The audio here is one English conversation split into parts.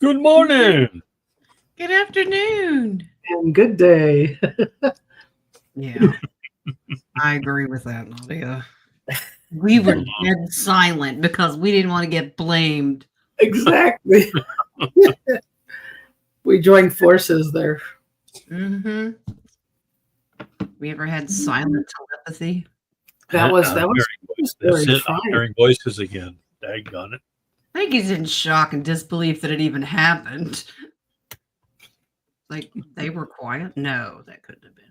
Good morning. Good afternoon. And good day. Yeah, I agree with that, Nadia. We were dead silent because we didn't want to get blamed. Exactly. We joined forces there. Mm-hmm. We ever had silent telepathy? That was I'm very I'm trying. hearing voices again. Daggone it. I think he's in shock and disbelief that it even happened. Like, they were quiet? No, that couldn't have been.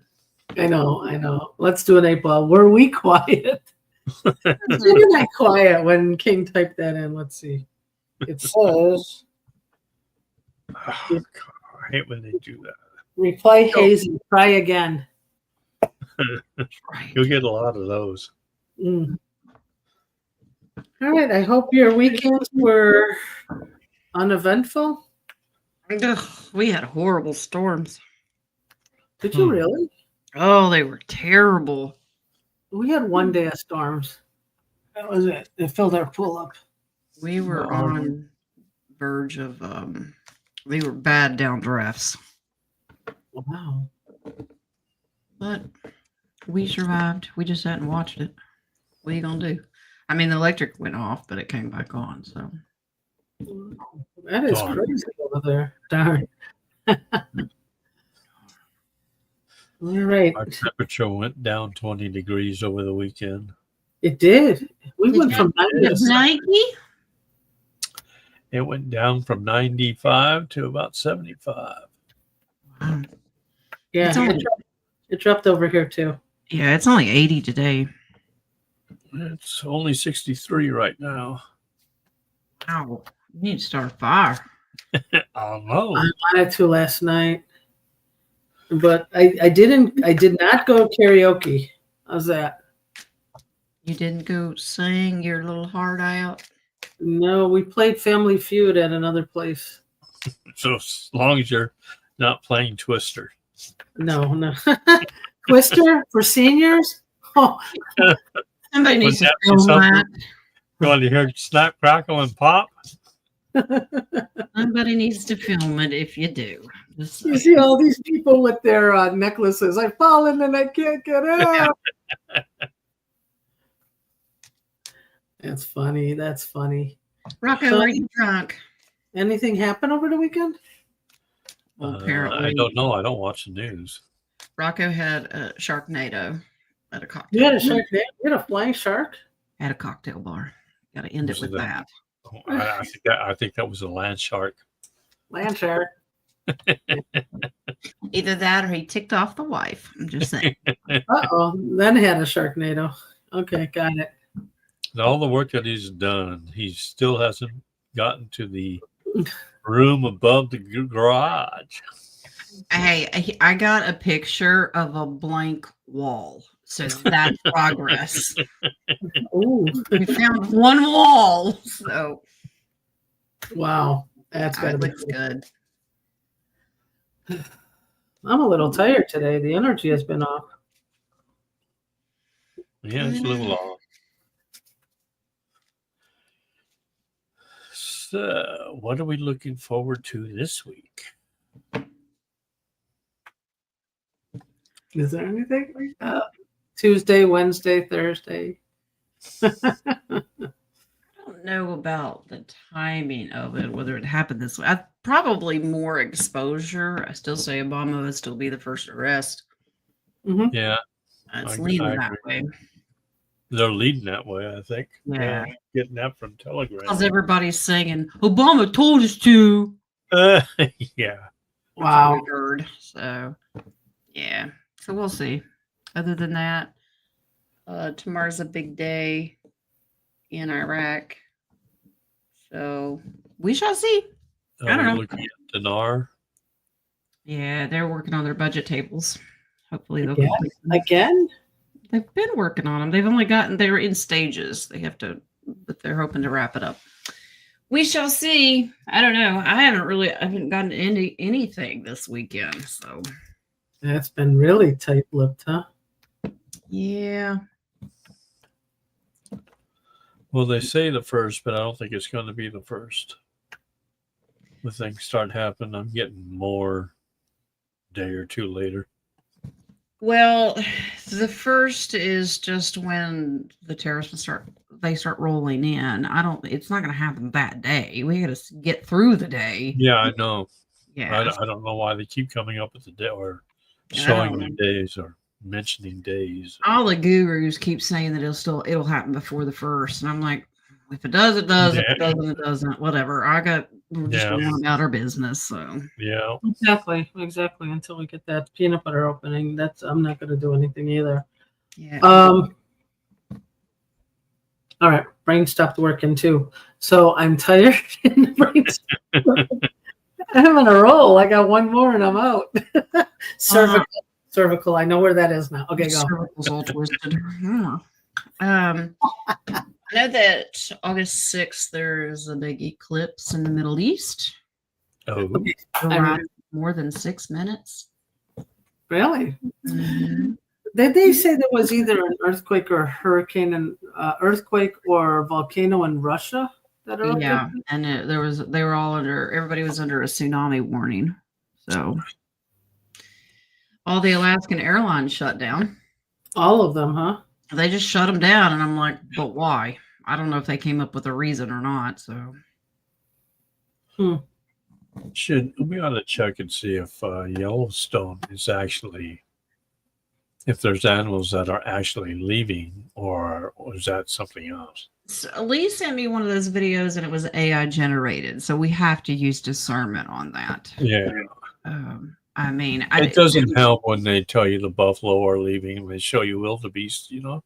I know. Let's do an 8-ball. Were we quiet? Maybe not quiet when King typed that in. Let's see. It says Oh, God, I hate when they do that. reply hazy, try again. Right. You'll get a lot of those. Mm. All right. I hope your weekends were uneventful. Ugh, we had horrible storms. Did you really? Oh, they were terrible. We had one day of storms. That was it. It filled our pool up. We were on verge of they were bad downdrafts. Wow. But we survived. We just hadn't watched it. What are you gonna do? I mean, the electric went off, but it came back on. So That is Darn. crazy over there. Darn. All right. Our temperature went down 20 degrees over the weekend. It did. We Did went you- from 90 to 90? It went down from 95 to about 75. Wow. yeah, It's only- it dropped over here too. Yeah, it's only 80 today. It's only 63 right now. Wow. You need to start a fire. I don't know. I wanted to last night, but I didn't. I did not go karaoke. How's that? You didn't go sing your little heart out. No, we played Family Feud at another place. So as long as you're not playing Twister. No. Twister for seniors. Oh, Somebody needs to that be film something? that. You want to hear Snap, Crackle, and Pop? Somebody needs to film it if you do. Just you see all these people with their necklaces. I've fallen and I can't get up. That's funny. That's funny. Rocco, So- are you drunk? Anything happen over the weekend? Well, apparently, I don't know. I don't watch the news. Rocco had a Sharknado at a cocktail. You had a shark. You had a flying shark. At a cocktail bar. Got to end it Was with it that. I think that was a land shark. Land shark. Either that or he ticked off the wife. I'm just saying. Uh-oh. Then had a Sharknado. Okay, got it. And all the work that he's done, he still hasn't gotten to the room above the garage. Hey, I got a picture of a blank wall. So that's progress. Ooh, We found one wall. So wow. That's gotta it be looks cool. good. I'm a little tired today. The energy has been off. Yeah, it's a little off. So, what are we looking forward to this week? Is there anything? Tuesday, Wednesday, Thursday. I don't know about the timing of it, whether it happened this way. Probably more exposure. I still say Obama would still be the first arrest. Mm-hmm. Yeah, It's I leaning that agree. way. they're leading that way, I think. Yeah. Getting that from Telegram. Because everybody's saying, Obama told us to. Yeah. That's what Wow. we heard. So, yeah. So we'll see. Other than that, tomorrow's a big day in Iraq. So we shall see. I don't Are we know. looking at Dinar? Yeah, they're working on their budget tables. Hopefully they'll Again? complete them. Again? They've been working on them. They've only gotten, they're in stages. They have to, but they're hoping to wrap it up. We shall see. I don't know. I haven't gotten into anything this weekend. So, That's been really tight-lipped, huh? yeah. Well, they say the first, but I don't think it's going to be the first. the things start happening. I'm getting more day or two later. Well, the first is just when the terrorists start rolling in. It's not going to happen that day. We got to get through the day. Yeah, I know. Yeah. I don't know why they keep coming up with the day or I showing don't the know. days or mentioning days. All the gurus keep saying that it'll happen before the first, and I'm like, if it does, it does. If it Yeah. doesn't, it doesn't. Whatever. We're just Yeah. going about our business. So Yeah. Exactly. Until we get that peanut butter opening, I'm not going to do anything either. yeah. All right, brain stopped working too. So I'm tired. And the brain I'm on a roll. I got one more and I'm out. Cervical. I know where that is now. Okay, go. Cervical's all twisted. Yeah. I know that August 6th there's a big eclipse in the Middle East. Oh, Around more than 6 minutes. Really? Mm-hmm. Did they say there was either an earthquake or a hurricane and earthquake or volcano in Russia that are Yeah, and everybody was under a tsunami warning. So all the Alaskan airlines shut down. all of them, huh? They just shut them down, and I'm like, but why? I don't know if they came up with a reason or not. So Hmm. we ought to check and see if Yellowstone is actually, if there's animals that are actually leaving, or is that something else? So Lee sent me one of those videos, and it was AI generated. So we have to use discernment on that. Yeah. I mean, It doesn't help when they tell you the buffalo are leaving and they show you wildebeest, you know?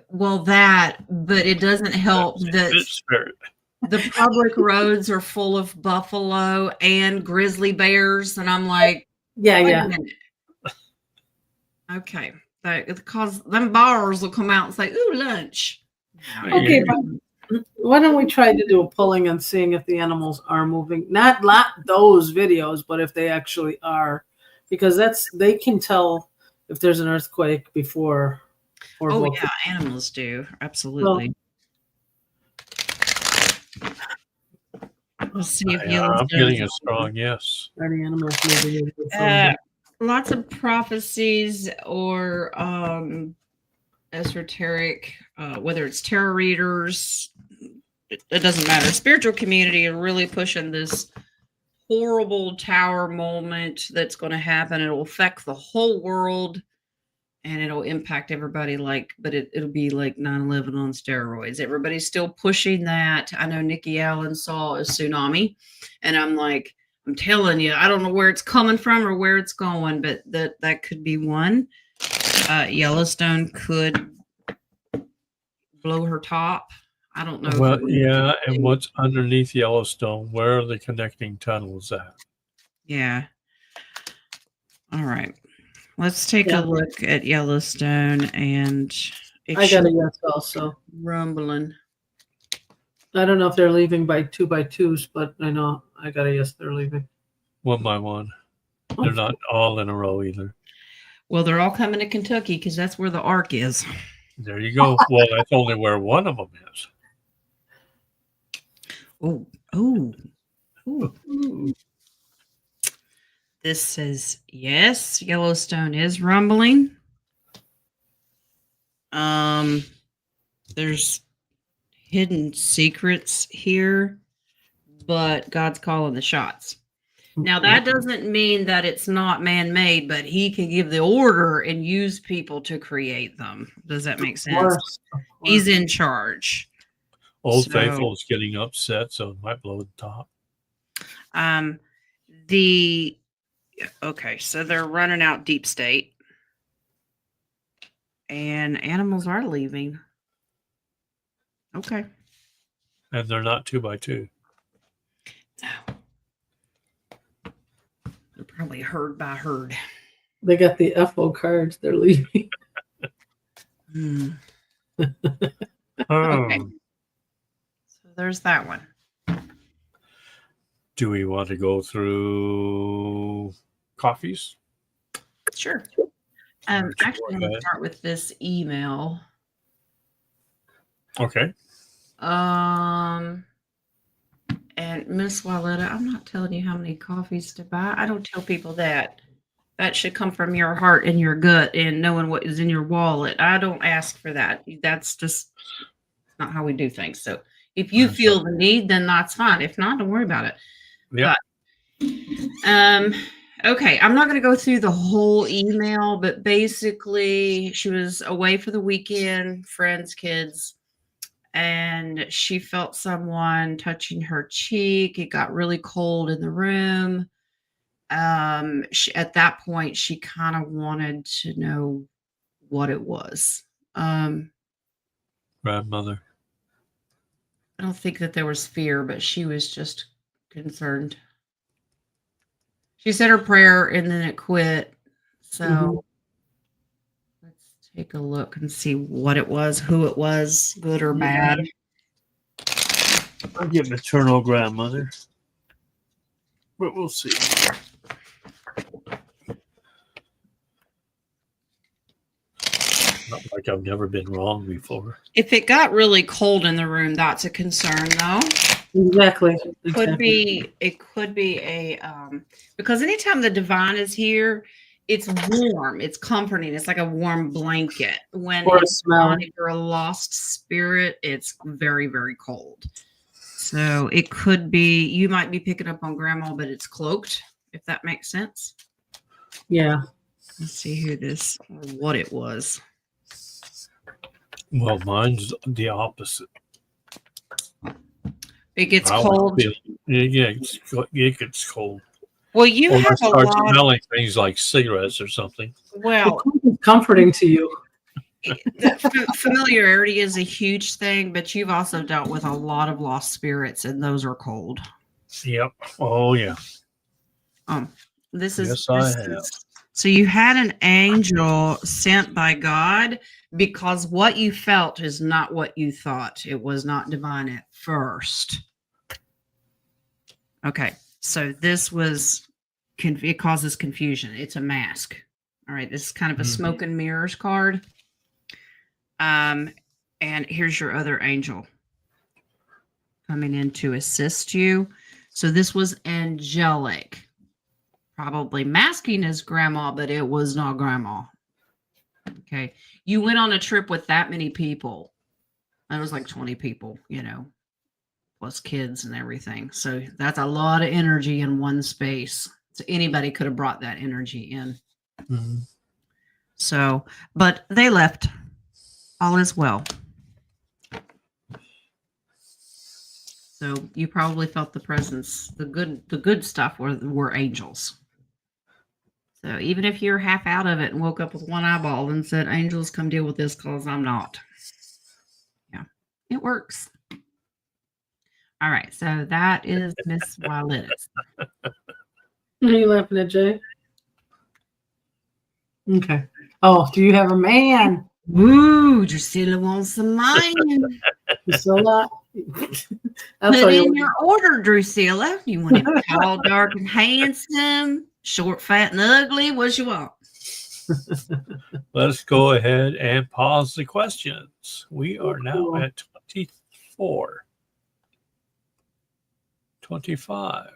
Well, but it doesn't help that Spirit. the public roads are full of buffalo and grizzly bears. And I'm like, Yeah, wait yeah. a minute. Okay. Because them bars will come out and say, ooh, lunch. Okay, but why don't we try to do a polling and seeing if the animals are moving? Not those videos, but if they actually are, because they can tell if there's an earthquake before. Or Oh volcano. yeah, animals do absolutely. Let's see if I'm getting a strong yes. Are the animals moving? Lots of prophecies or esoteric, whether it's tarot readers, it doesn't matter. Spiritual community are really pushing this horrible tower moment that's going to happen. It will affect the whole world and it'll impact everybody but it'll be like 9/11 on steroids. Everybody's still pushing that. I know Nikki Allen saw a tsunami and I'm like, I'm telling you, I don't know where it's coming from or where it's going, but that could be one. Yellowstone could blow her top. I don't know. Well, yeah, and what's underneath Yellowstone? Where are the connecting tunnels at? Yeah. All right. Let's take a look at Yellowstone and I got a yes also. Rumbling. I don't know if they're leaving by 2x2s, but I know I got a yes, they're leaving. 1 by 1. They're not all in a row either. Well, they're all coming to Kentucky because that's where the Ark is. There you go. Well, that's only where one of them is. Oh. This says, yes, Yellowstone is rumbling. There's hidden secrets here, but God's calling the shots. Now, that doesn't mean that it's not man-made, but he can give the order and use people to create them. Does that make sense? Of course. He's in charge. Old Faithful is getting upset, so it might blow the top. Okay, so they're running out deep state. And animals are leaving. Okay. And they're not 2x2. No. They're probably herd by herd. They got the FO cards. They're leaving. Okay. So there's that one. Do we want to go through coffees? Sure. Actually, I'm going to start with this email. Okay. And Miss Walletta, I'm not telling you how many coffees to buy. I don't tell people that. That should come from your heart and your gut and knowing what is in your wallet. I don't ask for that. That's just not how we do things. So if you feel the need, then that's fine. If not, don't worry about it. Yeah. Okay, I'm not going to go through the whole email, but basically she was away for the weekend, friends, kids, and she felt someone touching her cheek. It got really cold in the room. At that point, she kind of wanted to know what it was. Grandmother. I don't think that there was fear, but she was just concerned. She said her prayer and then it quit. So let's take a look and see what it was, who it was, good or bad. I'll get maternal grandmother, but we'll see. Not like I've never been wrong before. If it got really cold in the room, that's a concern, though. Exactly. It could be a because anytime the divine is here, it's warm, it's comforting, it's like a warm blanket. When Or a it's smell. not, if you're a lost spirit, it's very, very cold. So it could be you might be picking up on grandma, but it's cloaked, if that makes sense. Yeah. Let's see who this or what it was. Well, mine's the opposite. It gets I always cold. feel- it gets cold. Well, you Or I have a start lot. smelling things like cigarettes or something. Well, Comforting to you. familiarity is a huge thing, but you've also dealt with a lot of lost spirits, and those are cold. Yep. Oh yeah. This is Yes, I have. So you had an angel sent by God because what you felt is not what you thought. It was not divine at first. Okay, so this was it causes confusion. It's a mask. All right, this is kind of a smoke and mirrors card. And here's your other angel coming in to assist you. So this was angelic. Probably masking as grandma, but it was not grandma. Okay. You went on a trip with that many people. That was like 20 people, plus kids and everything. So that's a lot of energy in one space. So anybody could have brought that energy in. Mm-hmm. So, but they left. All is well. So you probably felt the presence. The good stuff were angels. So even if you're half out of it and woke up with one eyeball and said, angels, come deal with this because I'm not. Yeah, it works. All right. So that is Miss Walletta's. Are you laughing at Jay? Okay. Oh, do you have a man? Woo, Drusilla wants some mine. You still not? I'll Put tell in you. your order, Drusilla. You want him tall, dark, and handsome, short, fat, and ugly? What you want? Let's go ahead and pause the questions. We are now at 24. 25.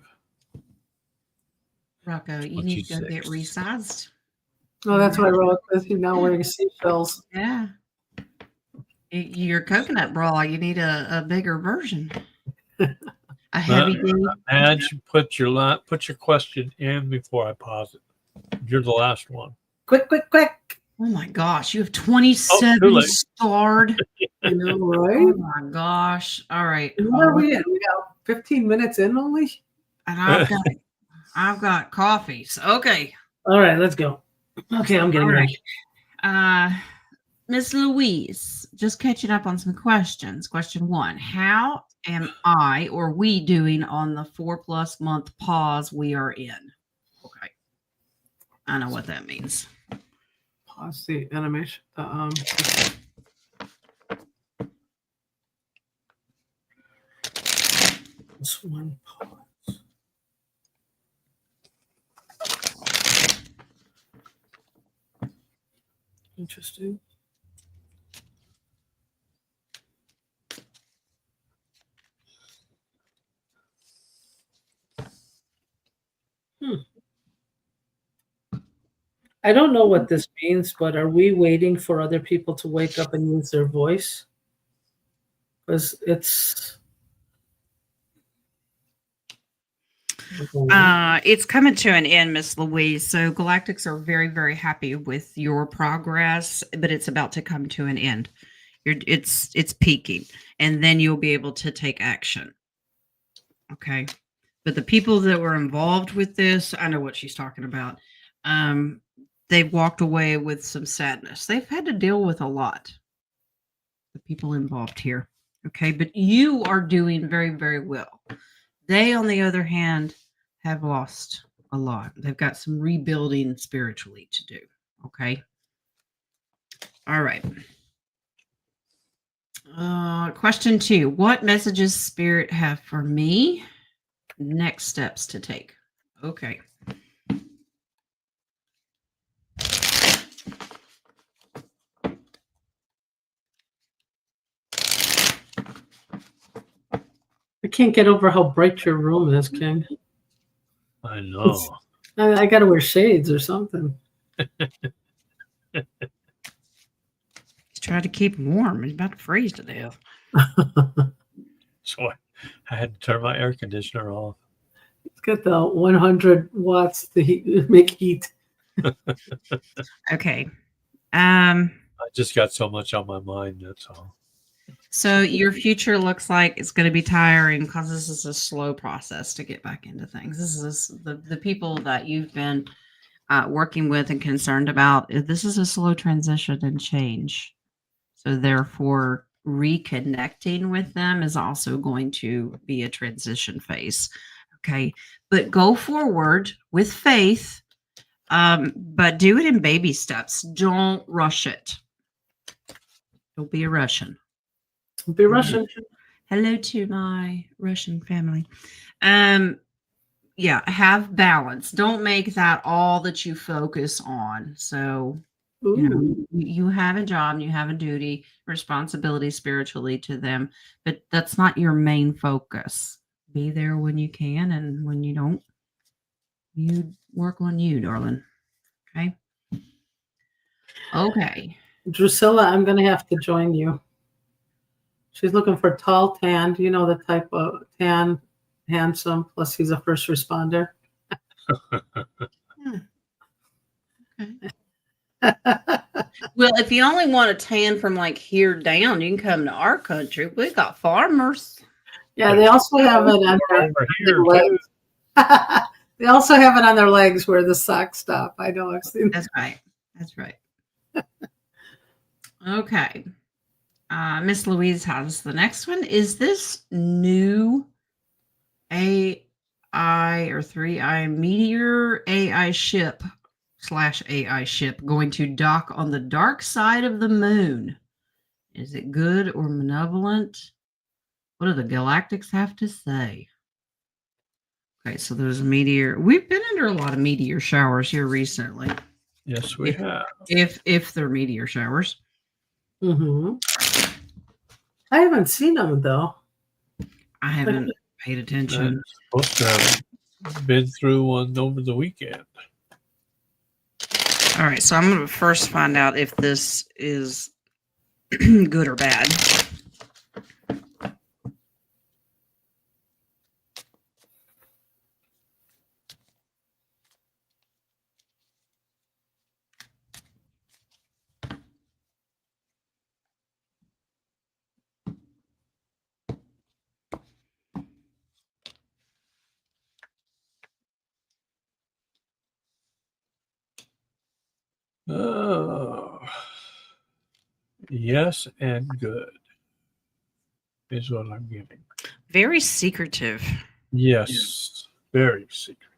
Rocco, you need to go 26. get resized. Oh, that's what I wrote. Because he's now wearing seashells. Yeah. Your coconut bra, you need a bigger version. A heavy duty. And you put your question in before I pause it. You're the last one. Quick. Oh my gosh, you have 27 starred. You know, right? Oh my gosh. All right. Where are we at? We got 15 minutes in only? And I've got coffees. Okay. All right, let's go. Okay, I'm getting ready. Miss Louise, just catching up on some questions. Question 1. How am I or we doing on the 4+ month pause we are in? Okay. I know what that means. Pause the animation. This one pause. Interesting. I don't know what this means, but are we waiting for other people to wake up and use their voice? Because It's coming to an end, Miss Louise. So Galactics are very, very happy with your progress, but it's about to come to an end. It's peaking, and then you'll be able to take action. Okay. But the people that were involved with this, I know what she's talking about. They've walked away with some sadness. They've had to deal with a lot. The people involved here. Okay. But you are doing very, very well. They, on the other hand, have lost a lot. They've got some rebuilding spiritually to do. Okay. All right. Question 2. What messages Spirit have for me? Next steps to take. Okay. I can't get over how bright your room is, King. I know. I got to wear shades or something. He's trying to keep warm. He's about to freeze to death. So I had to turn my air conditioner off. It's got the 100 watts to make heat. Okay. I just got so much on my mind. That's all. So your future looks like it's going to be tiring because this is a slow process to get back into things. This is the people that you've been working with and concerned about. This is a slow transition and change. So therefore, reconnecting with them is also going to be a transition phase. Okay. But go forward with faith, but do it in baby steps. Don't rush it. Don't be a Russian. Be Russian. Hello to my Russian family. Yeah, have balance. Don't make that all that you focus on. So, you know, you have a job, you have a duty, responsibility spiritually to them, but that's not your main focus. Be there when you can, and when you don't, you work on you, darling. Okay. Okay. Drusilla, I'm going to have to join you. She's looking for tall, tan. Do you know the type of tan, handsome, plus he's a first responder? Well, if you only want a tan from like here down, you can come to our country. We got farmers. Yeah, they also have it on their legs. They also have it on their legs where the socks stop. I know, I've seen that. That's right. That's right. Okay. Miss Louise has the next one. Is this new AI or 3I Meteor AI ship /AI ship going to dock on the dark side of the moon? Is it good or malevolent? What do the Galactics have to say? Okay, so there's a meteor. We've been under a lot of meteor showers here recently. Yes, we have. If they're meteor showers. Mm-hmm. I haven't seen them though. I haven't paid attention. I'm supposed to have been through one over the weekend. All right, so I'm going to first find out if this is good or bad. Oh, yes, and good is what I'm giving. Very secretive. Yes, very secretive.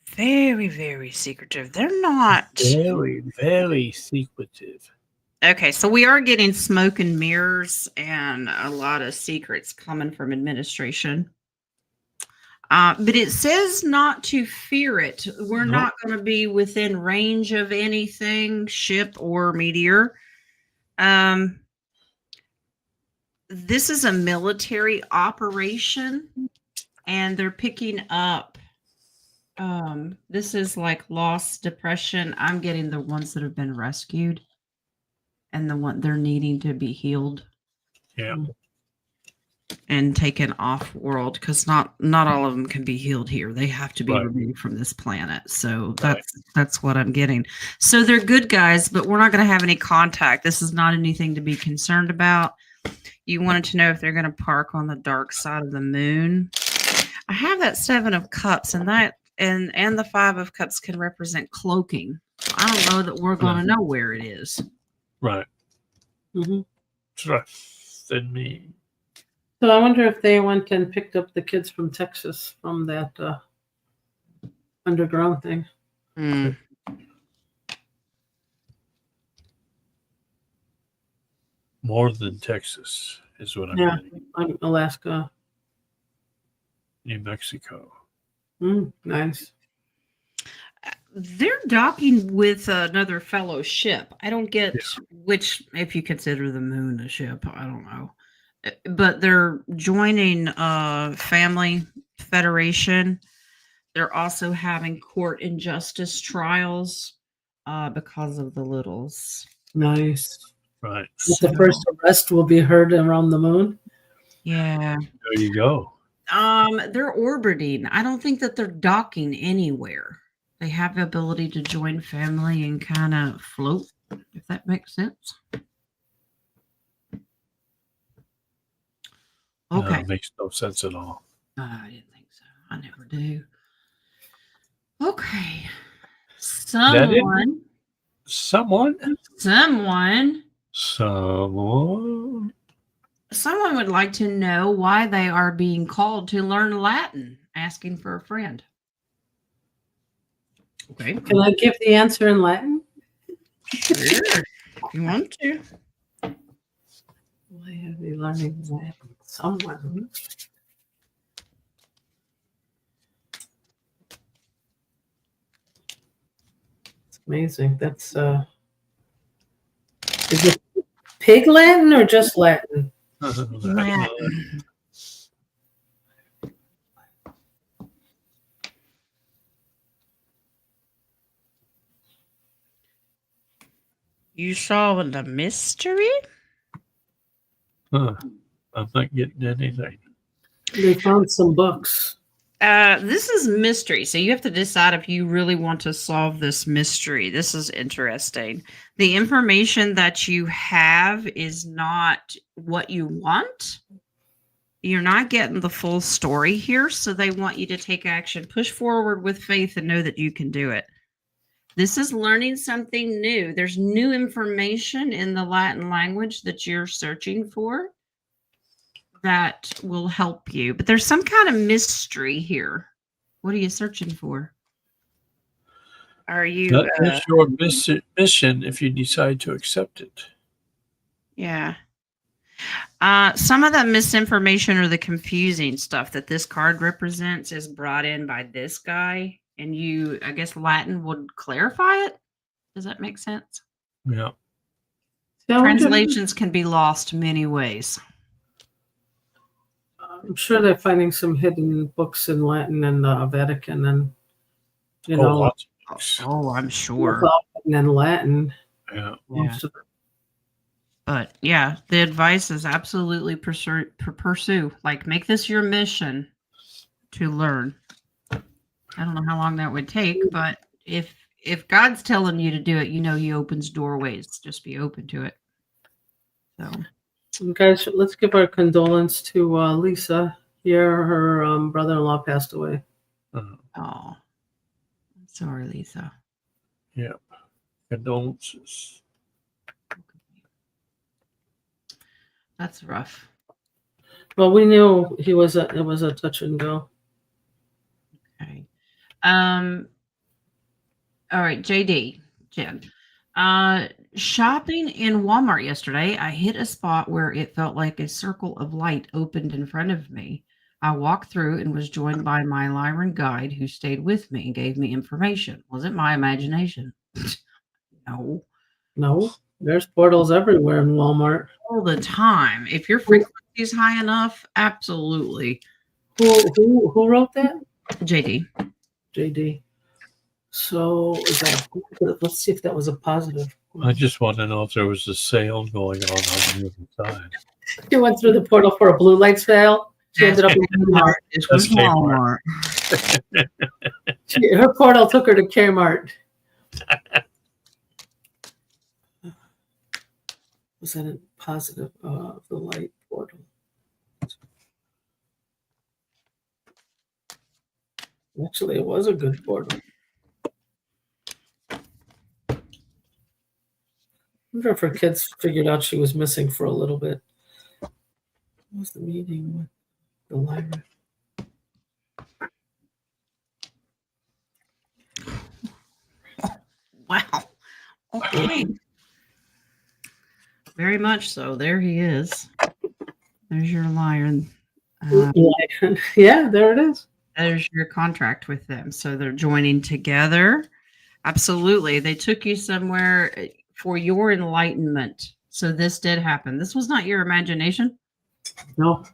Very, very secretive. They're not. Very, very secretive. Okay, so we are getting smoke and mirrors and a lot of secrets coming from administration. But it says not to fear it. We're not going to be within range of anything, ship or meteor. This is a military operation, and they're picking up This is like loss, depression. I'm getting the ones that have been rescued and the one they're needing to be healed Yeah. and taken off world because not all of them can be healed here. They have to be Right. removed from this planet. So Right. that's what I'm getting. So they're good guys, but we're not going to have any contact. This is not anything to be concerned about. You wanted to know if they're going to park on the dark side of the moon. I have that 7 of cups, and that and the 5 of cups can represent cloaking. I don't know that we're going to know where it is. Right. Mm-hmm. Trust in me. So I wonder if they went and picked up the kids from Texas from that underground thing. Mm. More than Texas is what I'm Yeah. getting. Alaska. New Mexico. Nice. They're docking with another fellow ship. I don't get which, if you consider the moon a ship, I don't know. But they're joining Family Federation. They're also having court injustice trials because of the littles. Nice. Right. The first arrest will be heard around the moon. Yeah. There you go. They're orbiting. I don't think that they're docking anywhere. They have the ability to join family and kind of float, if that makes sense. Okay. It makes no sense at all. I didn't think so. I never do. Okay. Someone would like to know why they are being called to learn Latin, asking for a friend. Okay. Can I give the answer in Latin? Sure. If you want to. Why are they learning Latin? Someone. It's amazing. That's is it pig Latin or just Latin? Latin. You solving the mystery? I'm not getting anything. They found some books. This is mystery, so you have to decide if you really want to solve this mystery. This is interesting. The information that you have is not what you want. You're not getting the full story here, so they want you to take action, push forward with faith, and know that you can do it. This is learning something new. There's new information in the Latin language that you're searching for that will help you. But there's some kind of mystery here. What are you searching for? Are you... That is your mission if you decide to accept it. Yeah. Some of the misinformation or the confusing stuff that this card represents is brought in by this guy. And you, I guess Latin would clarify it. Does that make sense? Yeah. Translations can be lost many ways. I'm sure they're finding some hidden books in Latin in the Vatican, and you know, lots of books. I'm sure. And in Latin. Yeah. But yeah, the advice is absolutely pursue. Like, make this your mission to learn. I don't know how long that would take, but if God's telling you to do it, you know He opens doorways. Just be open to it. So, guys, let's give our condolence to Lisa. Here, her brother-in-law passed away. Oh, I'm sorry, Lisa. Yep. Condolences. That's rough. Well, we knew it was a touch and go. Okay. All right, JD, Jen. Shopping in Walmart yesterday, I hit a spot where it felt like a circle of light opened in front of me. I walked through and was joined by my Lyran guide who stayed with me and gave me information. Was it my imagination? No. There's portals everywhere in Walmart. All the time. If your frequency is high enough, absolutely. Who wrote that? JD. JD. So is that let's see if that was a positive. I just want to know if there was a sale going on the other side. She went through the portal for a blue light sale. She ended up in Kmart. It was That's Kmart. Walmart. Her portal took her to Kmart. Was that a positive the light portal? Actually, it was a good portal. I wonder if her kids figured out she was missing for a little bit. What was the meeting with the library? Wow. Okay. Very much so. There he is. There's your liar. Yeah, there it is. There's your contract with them. So they're joining together. Absolutely. They took you somewhere for your enlightenment. So this did happen. This was not your imagination. No.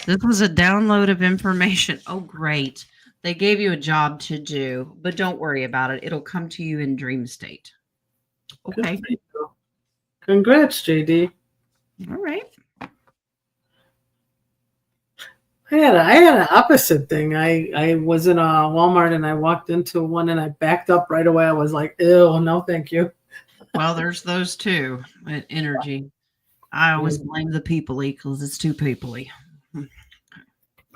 This was a download of information. Oh, great. They gave you a job to do, but don't worry about it. It'll come to you in dream state. Good Okay. for you. Congrats, JD. All right. I had an opposite thing. I was in a Walmart and I walked into one and I backed up right away. I was like, ew, no, thank you. Well, there's those two. Energy. I always blame the people-y because it's too people-y.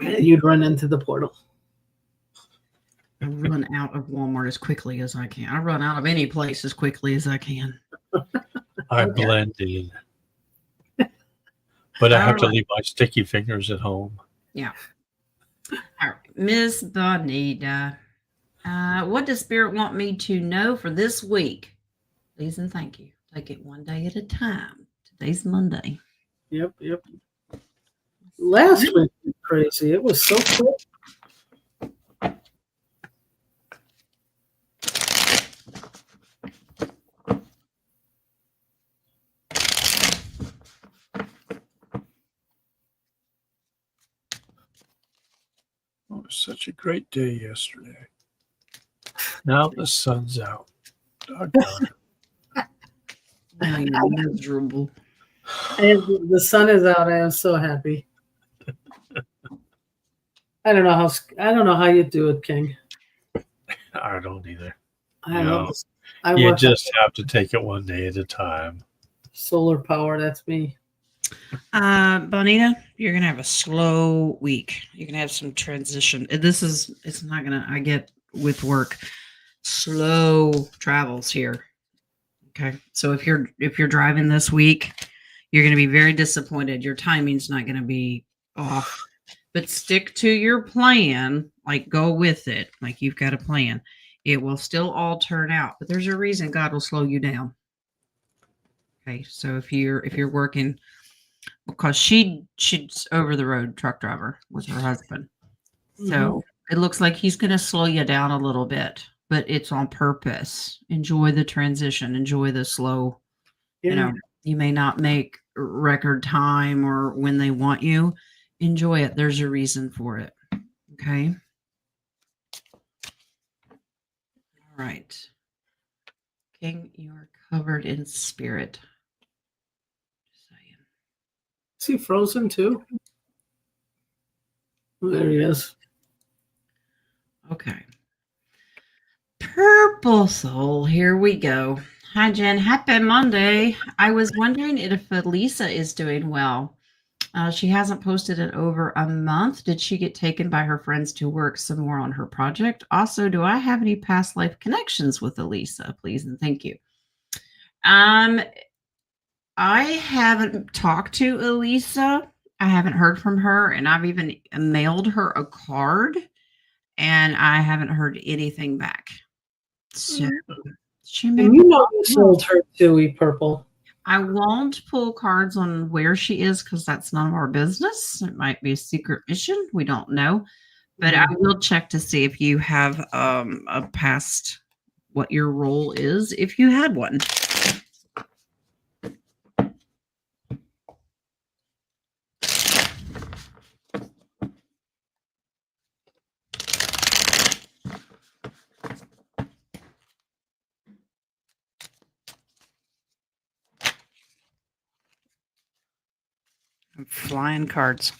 You'd run into the portal. I run out of Walmart as quickly as I can. I run out of any place as quickly as I can. I blend in. But I have to Alright. leave my sticky fingers at home. Yeah. All right. Miss Bonita, what does Spirit want me to know for this week? Please and thank you. Take it one day at a time. Today's Monday. Yep. Last week was crazy. It was so quick. Oh, it was such a great day yesterday. Now the sun's out. Doggone it. Now you're miserable. And the sun is out. I am so happy. I don't know how you do it, King. I don't either. I No. love this. I You work just have to take it one day at a time. solar power. That's me. Bonita, you're gonna have a slow week. You're gonna have some transition. It's not gonna, I get with work, slow travels here. Okay. So if you're driving this week, you're gonna be very disappointed. Your timing's not gonna be off. But stick to your plan, like go with it. Like you've got a plan. It will still all turn out, but there's a reason God will slow you down. Okay. So if you're working, because she's over the road truck driver with her husband. So it looks like he's going to slow you down a little bit, but it's on purpose. Enjoy the transition. Enjoy the slow. You know, you may not make record time or when they want you. Enjoy it. There's a reason for it. Okay. All right. King, you are covered in spirit. Just saying. Is he frozen too? There he is. Okay. Purple Soul, here we go. Hi, Jen. Happy Monday. I was wondering if Elisa is doing well. She hasn't posted in over a month. Did she get taken by her friends to work some more on her project? Also, do I have any past life connections with Elisa? Please and thank you. I haven't talked to Elisa. I haven't heard from her, and I've even mailed her a card, and I haven't heard anything back. So she may. And you sold her too, Purple. I won't pull cards on where she is because that's none of our business. It might be a secret mission. We don't know. But I will check to see if you have a past, what your role is, if you had one. Flying cards.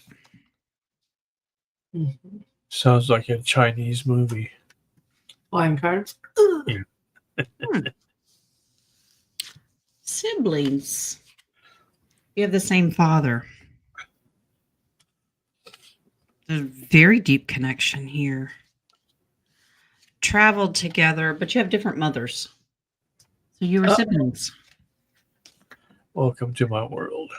Mhm. Sounds like a Chinese movie. Flying cards. Siblings. You have the same father. There's a very deep connection here. Traveled together, but you have different mothers. So you were siblings. Welcome to my world.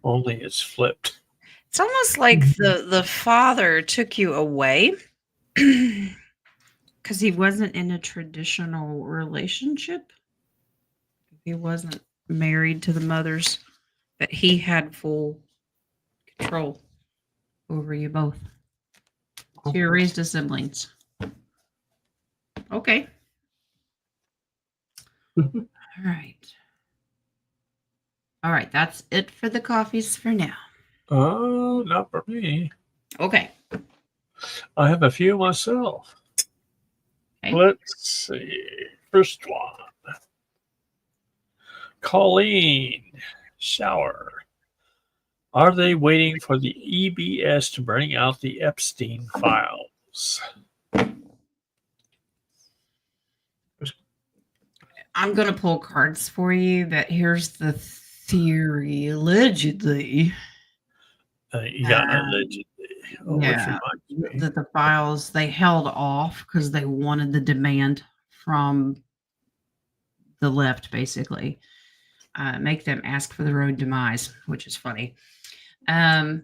Only it's flipped. It's almost like the father took you away because he wasn't in a traditional relationship. He wasn't married to the mothers, but he had full control over you both. So you're raised as siblings. Okay. All right. All right. That's it for the coffees for now. Oh, not for me. Okay. I have a few myself. Okay. Let's see. First one. Colleen, shower. Are they waiting for the EBS to bring out the Epstein files? I'm going to pull cards for you, but here's the theory. Allegedly, You got allegedly. Oh, which yeah, reminds me. that the files they held off because they wanted the demand from the left, basically. Make them ask for their own demise, which is funny. That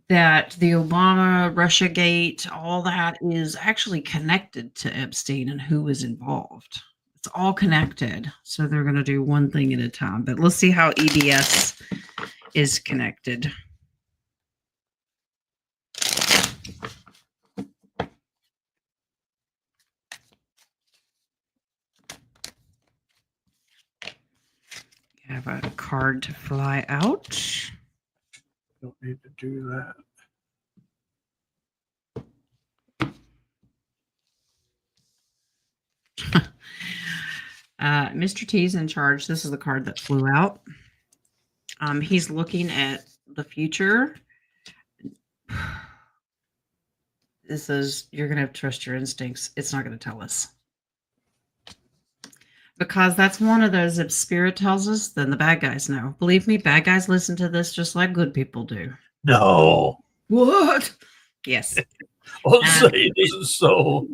the Obama, Russiagate, all that is actually connected to Epstein and who was involved. It's all connected. So they're going to do one thing at a time. But let's see how EBS is connected. You have a card to fly out. Don't need to do that. Mr. T's in charge. This is the card that flew out. He's looking at the future. This is, you're going to have to trust your instincts. It's not going to tell us. Because that's one of those, if spirit tells us, then the bad guys know. Believe me, bad guys listen to this just like good people do. No. What? Yes. I'll say it isn't so.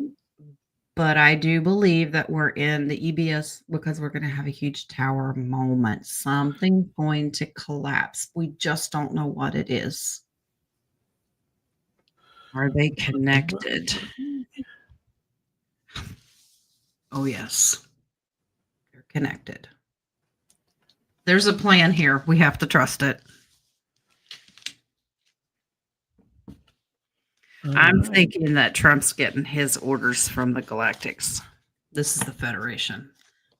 But I do believe that we're in the EBS because we're going to have a huge tower moment. Something's going to collapse. We just don't know what it is. Are they connected? Oh, yes. They're connected. There's a plan here. We have to trust it. I'm thinking that Trump's getting his orders from the Galactics. This is the Federation.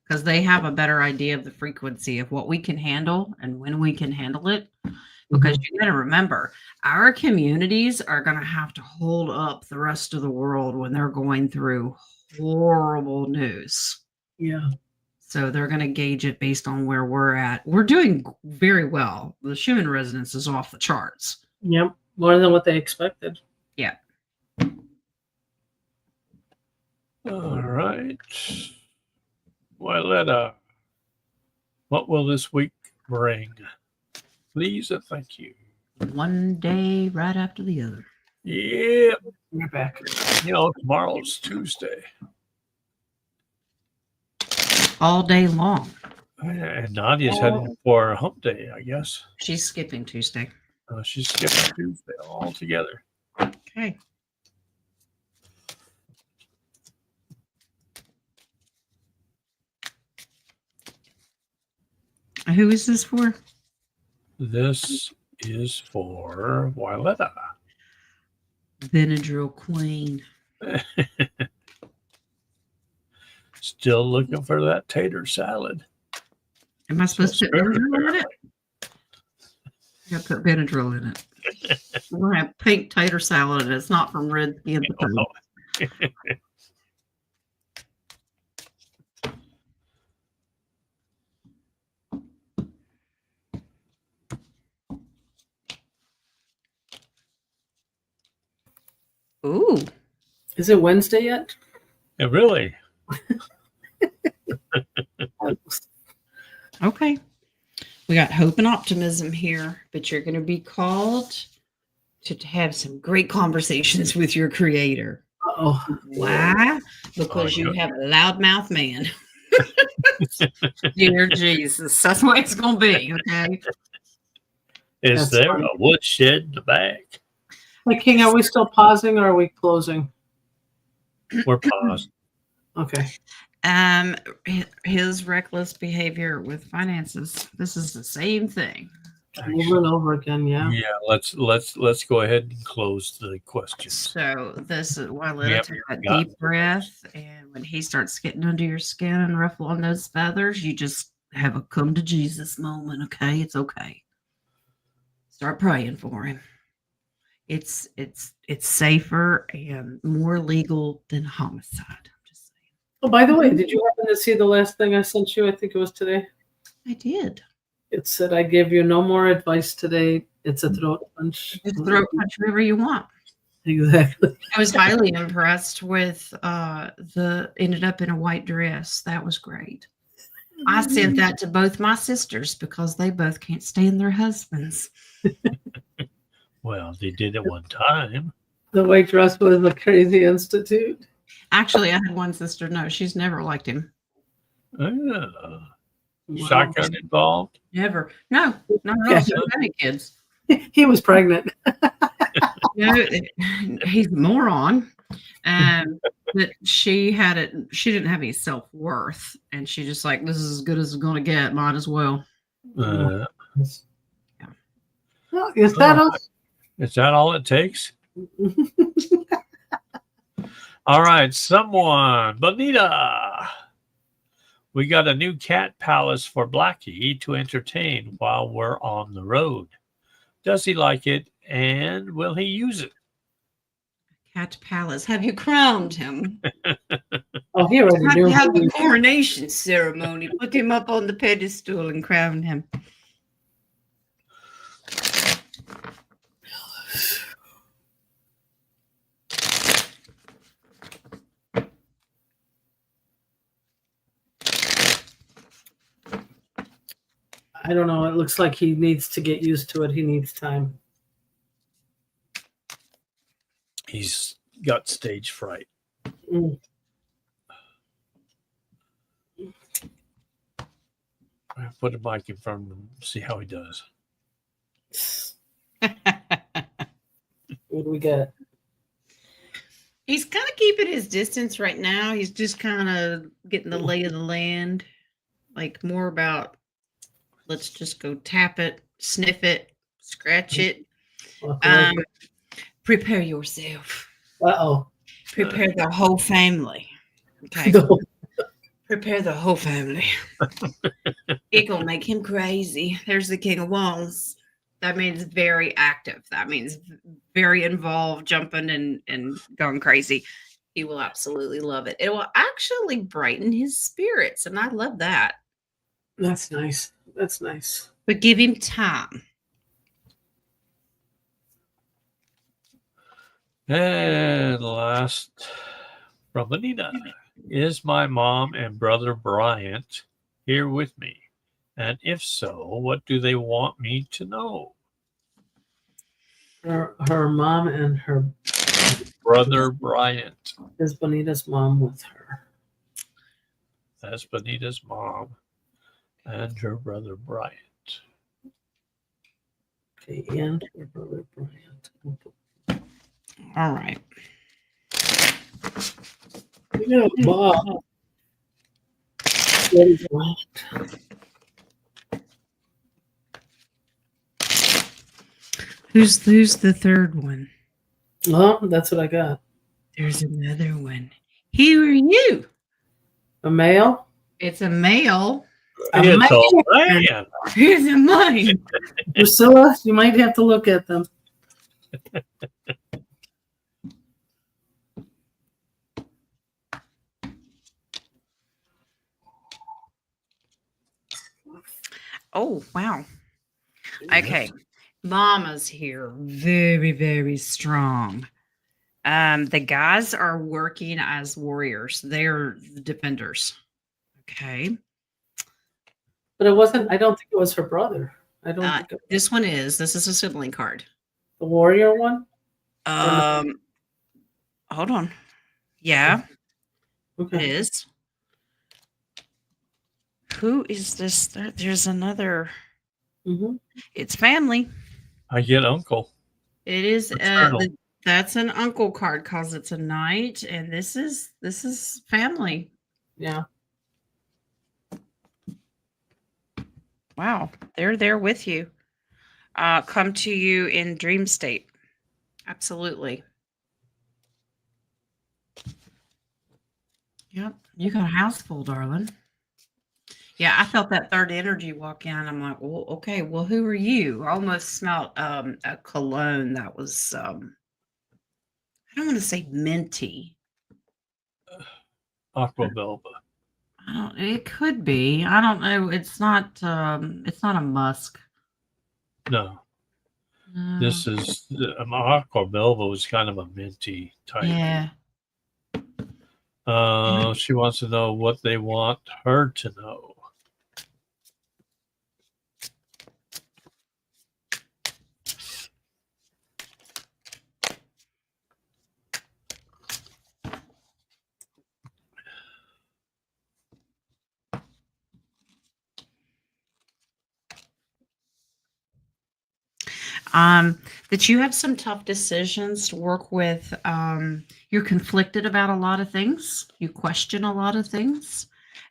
Because they have a better idea of the frequency of what we can handle and when we can handle it. Because you got to remember, our communities are going to have to hold up the rest of the world when they're going through horrible news. Yeah. So they're going to gauge it based on where we're at. We're doing very well. The Schumann resonance is off the charts. Yep. More than what they expected. Yeah. All right. Wyletta, what will this week bring? Please and thank you. One day right after the other. Yeah. You're back. You know, tomorrow's Tuesday. All day long. And Nadia's heading for hump day, I guess. She's skipping Tuesday. She's skipping Tuesday altogether. Okay. Who is this for? This is for Wyletta. Benadryl Queen. Still looking for that tater salad. Am I supposed to put Benadryl in it? I gotta put Benadryl in it. We're gonna have pink tater salad and it's not from Red Skin Potato. Ooh. Is it Wednesday yet? And really, Okay. We got hope and optimism here, but you're going to be called to have some great conversations with your creator. Oh, Why? Because you have a loudmouth man. Dear Jesus, that's what it's going to be. Okay. is That's there funny. a woodshed in the back? Hey, King, are we still pausing or are we closing? We're paused. Okay. His reckless behavior with finances. This is the same thing. Over and over again, yeah. Yeah, let's go ahead and close the questions. So this is why let Yep, it take a got deep breath, and when he starts getting under your skin and ruffling those feathers, you just have a come to Jesus moment. Okay, it's okay. Start praying for him. It's safer and more legal than homicide. I'm just saying. Oh, by the way, did you happen to see the last thing I sent you? I think it was today. I did. It said, I give you no more advice today. It's a throat punch. Just throat punch wherever you want. Exactly. I was highly impressed with ended up in a white dress. That was great. I sent that to both my sisters because they both can't stand their husbands. Well, they did it one time. The white dress was a crazy institute. Actually, I had one sister. No, she's never liked him. Wow. Wow. Shotgun involved? Never. No, not at all. Yeah. She don't have any kids. He was pregnant. No, he's a moron. But she had it. She didn't have any self-worth, and she just like, this is as good as it's going to get. Might as well. Uh, Well, is that us? is that all it takes? All right, someone, Bonita. We got a new cat palace for Blackie to entertain while we're on the road. Does he like it, and will he use it? Cat Palace. Have you crowned him? Oh, he already Have knew. you had the coronation ceremony? Put him up on the pedestal and crown him. I don't know. It looks like he needs to get used to it. He needs time. He's got stage fright. Mm. I'll put a mic in front of him, see how he does. What do we got? He's kind of keeping his distance right now. He's just kind of getting the lay of the land. Like more about, let's just go tap it, sniff it, scratch it. Prepare yourself. Uh-oh. Prepare the whole family. Okay. No. Prepare the whole family. It gonna make him crazy. There's the King of Wands. That means very active. That means very involved, jumping and going crazy. He will absolutely love it. It will actually brighten his spirits, and I love that. That's nice. That's nice. But give him time. And last from Anita. Is my mom and brother Bryant here with me? And if so, what do they want me to know? Her mom and her Brother Bryant. is Bonita's mom with her. That's Bonita's mom and her brother Bryant. Okay, and her brother Bryant. All right. Yeah, Bob. What do you want? Who's the third one? Oh, that's what I got. There's another one. Who are you? A male? It's a male. It's a man. Here's a mine. Priscilla, you might have to look at them. Oh, wow. Okay. Mama's here. Very, very strong. The guys are working as warriors. They're the defenders. Okay. But it wasn't. I don't think it was her brother. I don't think it, This one is. This is a sibling card. the warrior one. Hold on. Yeah, it Okay. is. Who is this? There's another. Mm-hmm. It's family. I get uncle. It is. Maternal. That's an uncle card because it's a knight, and this is family. Yeah. Wow, they're there with you. Come to you in dream state. Absolutely. Yep, you got a house full, darling. Yeah, I felt that third energy walk in. I'm like, well, okay, well, who are you? I almost smelled a cologne that was I don't want to say minty. Aqua Velva. It could be. I don't know. It's not a musk. No, No. this is Aqua Velva was kind of a minty type. Yeah. She wants to know what they want her to know. That you have some tough decisions to work with. You're conflicted about a lot of things. You question a lot of things,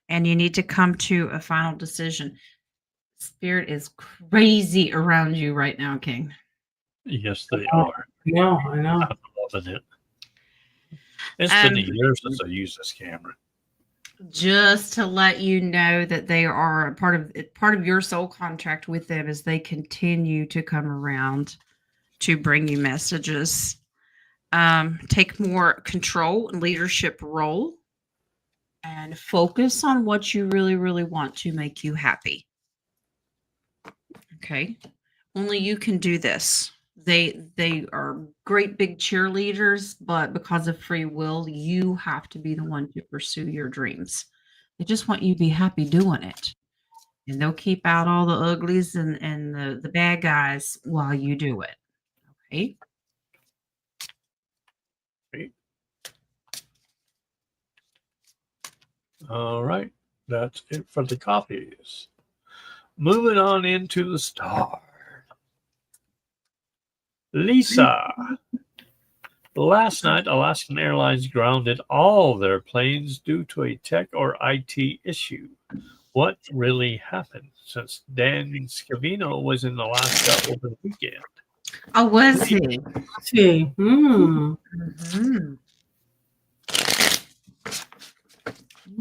and you need to come to a final decision. Spirit is crazy around you right now, King. Yes, they are. No, I know. I'm loving it. It's been a year since I used this camera. Just to let you know that they are part of your soul contract with them as they continue to come around to bring you messages. Take more control and leadership role and focus on what you really, really want to make you happy. Okay. Only you can do this. They are great big cheerleaders, but because of free will, you have to be the one to pursue your dreams. They just want you to be happy doing it. And they'll keep out all the uglies and the bad guys while you do it. Okay. All right. That's it for the copies. Moving on into the star. Lisa. Last night, Alaskan Airlines grounded all their planes due to a tech or IT issue. What really happened since Dan Scavino was in Alaska over the weekend? Oh, was he? See. Mm-hmm.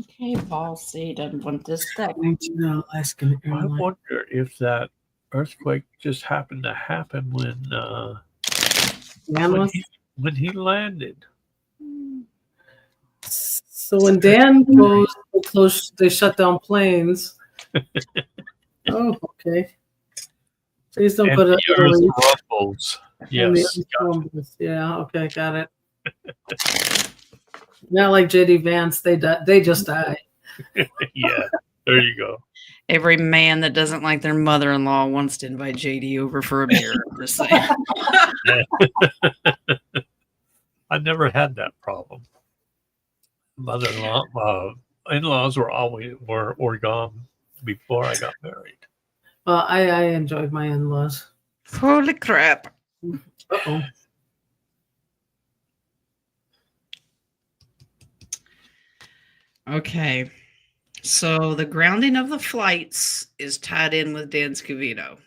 Okay, ball C doesn't want this stuff. Alaskan I Airlines. wonder if that earthquake just happened to happen when he landed. So when Dan goes close, they shut down planes. Oh, okay. Please don't And put it. the earth ruffles. Yes. Yeah. Okay. Got it. Not like JD Vance. They just die. Yeah. There you go. Every man that doesn't like their mother-in-law wants to invite JD over for a beer. Just saying. I never had that problem. Mother-in-law, in-laws were gone before I got married. Well, I enjoyed my in-laws. Holy crap. Uh-oh. Okay. So the grounding of the flights is tied in with Dan Scavino.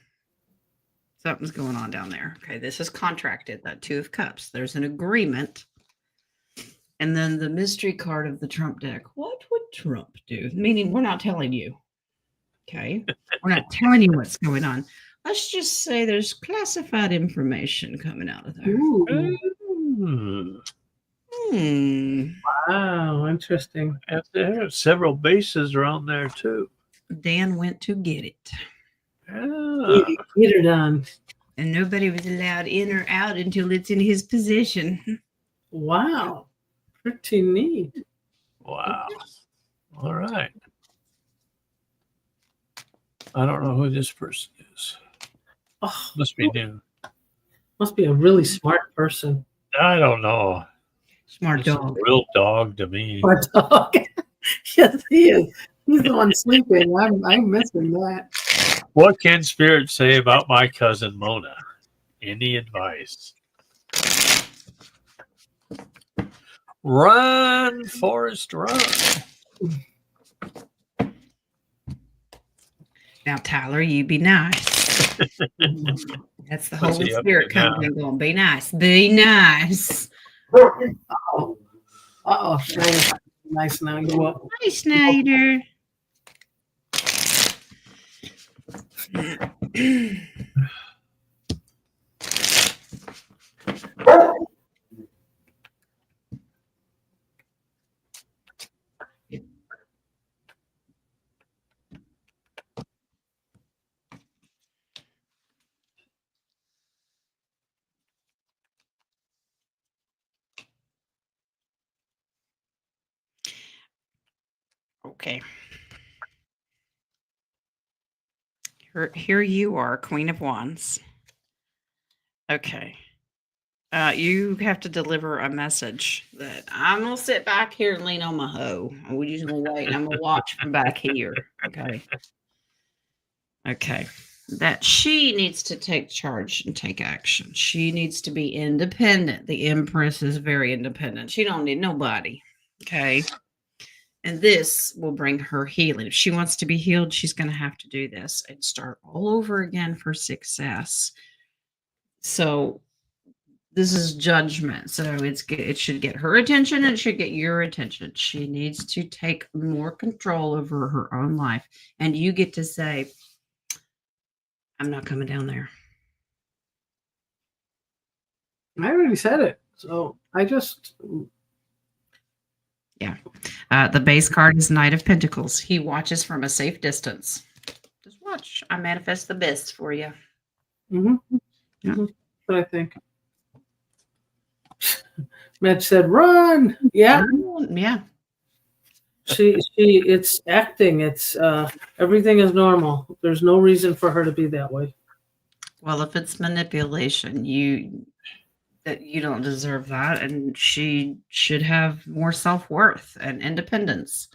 Something's going on down there. Okay, this is contracted, that Two of Cups. There's an agreement. And then the mystery card of the Trump deck. What would Trump do? Meaning we're not telling you. Okay. We're not telling you what's going on. Let's just say there's classified information coming out of there. Ooh. Wow, interesting. And there are several bases around there too. Dan went to get it. Get her done. And nobody was allowed in or out until it's in his possession. Wow. Pretty neat. Wow. All right. I don't know who this person is. Oh, Must be new. must be a really smart person. I don't know. Smart It's a dog. real dog to me. Smart dog. Yes, he is. He's the one sleeping. I'm missing that. What can Spirit say about my cousin Mona? Any advice? Run, Forrest, run. Now, Tyler, you be nice. That's the What's Holy he up Spirit to now? coming and going, be nice. Be nice. Uh-oh. Schneider's nice now. You up? Hi, Snyder. Okay. Here you are, Queen of Wands. Okay. You have to deliver a message that I'm gonna sit back here and lean on my hoe. And we're just gonna wait and I'm gonna watch from back here. Okay. Okay. That she needs to take charge and take action. She needs to be independent. The Empress is very independent. She don't need nobody. Okay. And this will bring her healing. If she wants to be healed, she's going to have to do this and start all over again for success. So this is judgment. So it should get her attention and it should get your attention. She needs to take more control over her own life. And you get to say, I'm not coming down there. I already said it. So I just. Yeah. The base card is Knight of Pentacles. He watches from a safe distance. Just watch. I manifest the best for you. Mm-hmm. Yeah. Mm-hmm. What I think. Mitch said, "Run!" Yeah. Yeah. It's acting. It's everything is normal. There's no reason for her to be that way. Well, if it's manipulation, you don't deserve that, and she should have more self-worth and independence.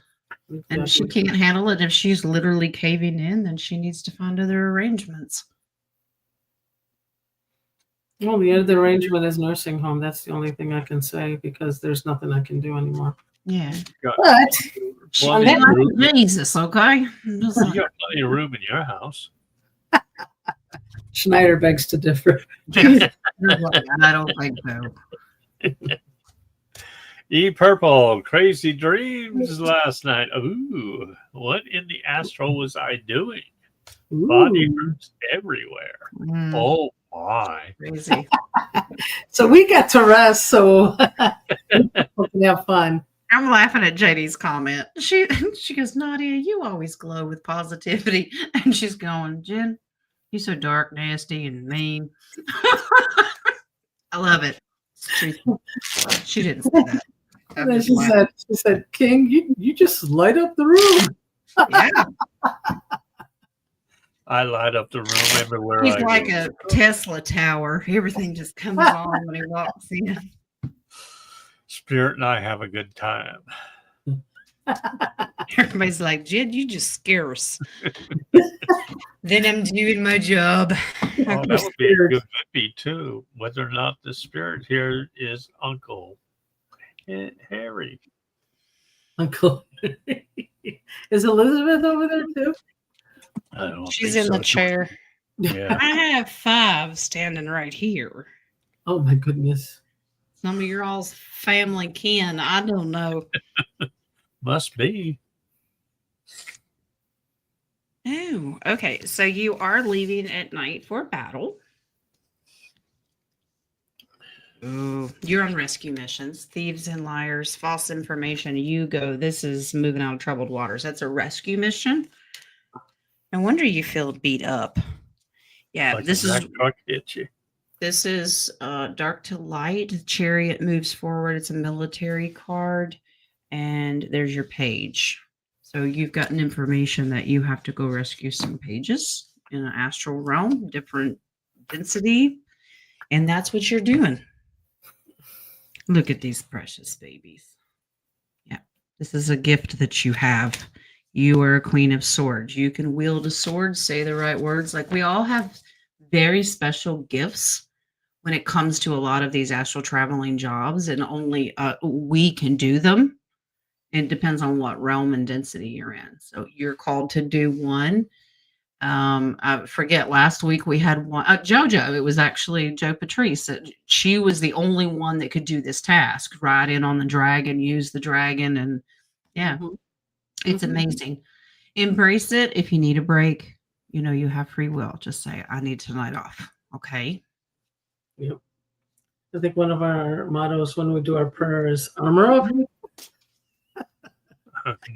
Exactly. And she can't handle it. If she's literally caving in, then she needs to find other arrangements. Well, the other arrangement is nursing home. That's the only thing I can say because there's nothing I can do anymore. Yeah. But Plenty of room. Jesus, okay? You got plenty of room in your house. Schneider begs to differ. I don't think so. E Purple, crazy dreams last night. Ooh, what in the astral was I doing? Body Ooh. hurts everywhere. Mm, Oh my. crazy. So we got to rest, so we can have fun. I'm laughing at JD's comment. She goes, Nadia, you always glow with positivity. And she's going, Jen, you're so dark, nasty, and mean. I love it. It's truthful. She didn't say that. And then she said, King, you just light up the room. Yeah. I light up the room everywhere He's I like go. a Tesla tower. Everything just comes on when he walks in. Spirit and I have a good time. Everybody's like, Jen, you just scare us. Then I'm doing my job. Oh, that would be a good movie too. Whether or not the spirit here is Uncle Harry. Uncle. Is Elizabeth over there too? I don't She's think in so. the chair. Yeah. I have 5 standing right here. Oh my goodness. Some of your all's family kin. I don't know. Must be. Oh, okay. So you are leaving at night for battle. Ooh, you're on rescue missions. Thieves and liars, false information. You go. This is moving out of troubled waters. That's a rescue mission. No wonder you feel beat up. Yeah, Like this a is Mack truck hit you. This is dark to light. The chariot moves forward. It's a military card, and there's your page. So you've gotten information that you have to go rescue some pages in an astral realm, different density, and that's what you're doing. Look at these precious babies. Yeah, this is a gift that you have. You are a queen of swords. You can wield a sword, say the right words. Like we all have very special gifts when it comes to a lot of these astral traveling jobs, and only we can do them. It depends on what realm and density you're in. So you're called to do one. I forget, last week we had one, JoJo. It was actually Joe Patrice. She was the only one that could do this task, ride in on the dragon, use the dragon. And yeah, it's amazing. Embrace it. If you need a break, you know, you have free will. Just say, I need tonight off. Okay. Yep. I think one of our mottos when we do our prayer is armor up.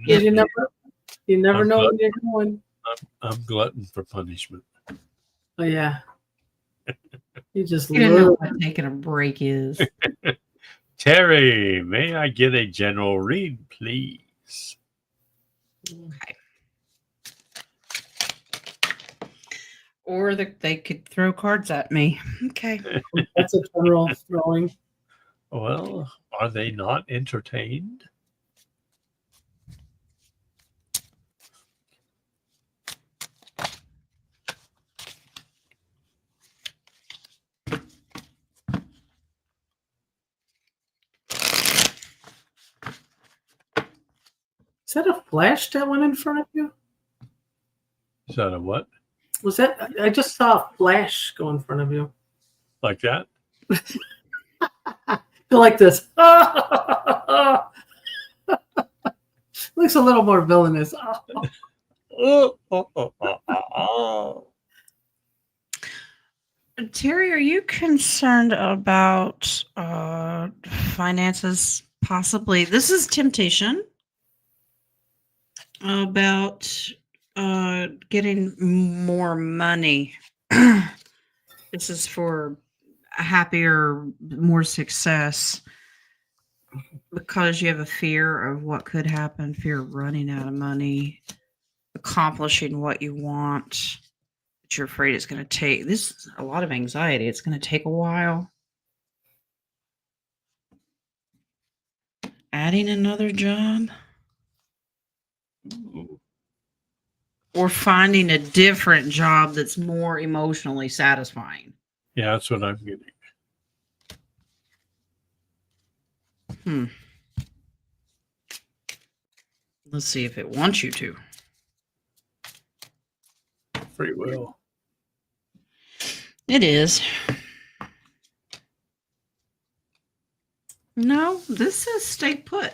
You never know when you're going. I'm glutton for punishment. Oh yeah. You just You don't know love what taking a break is. Terry, may I get a general read, please? Okay. Or they could throw cards at me. Okay. That's a general throwing. Well, are they not entertained? Is that a flash that went in front of you? Is that a what? Was that? I just saw a flash go in front of you. Like that? Feel like this. Looks a little more villainous. Terry, are you concerned about finances? Possibly. This is temptation. About getting more money. This is for happier, more success, because you have a fear of what could happen, fear of running out of money, accomplishing what you want, but you're afraid it's going to take this is a lot of anxiety. It's going to take a while. Adding another job. Or finding a different job that's more emotionally satisfying. Yeah, that's what I'm getting. Let's see if it wants you to. Free will. It is. No, this says stay put.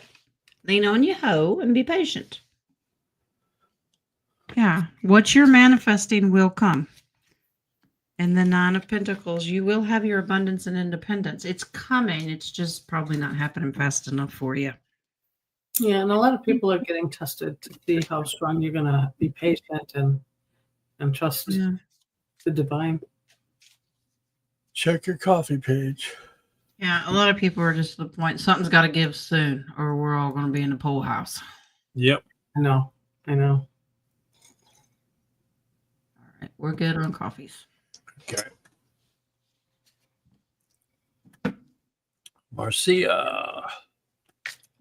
Lean on your hoe and be patient. Yeah, what you're manifesting will come. And the Nine of Pentacles, you will have your abundance and independence. It's coming. It's just probably not happening fast enough for you. Yeah, and a lot of people are getting tested to see how strong you're going to be patient and trust the divine. Check your coffee page. Yeah, a lot of people are just to the point, something's got to give soon, or we're all going to be in the pool house. I Yep. know. All right, we're good on coffees. Okay. Marcia.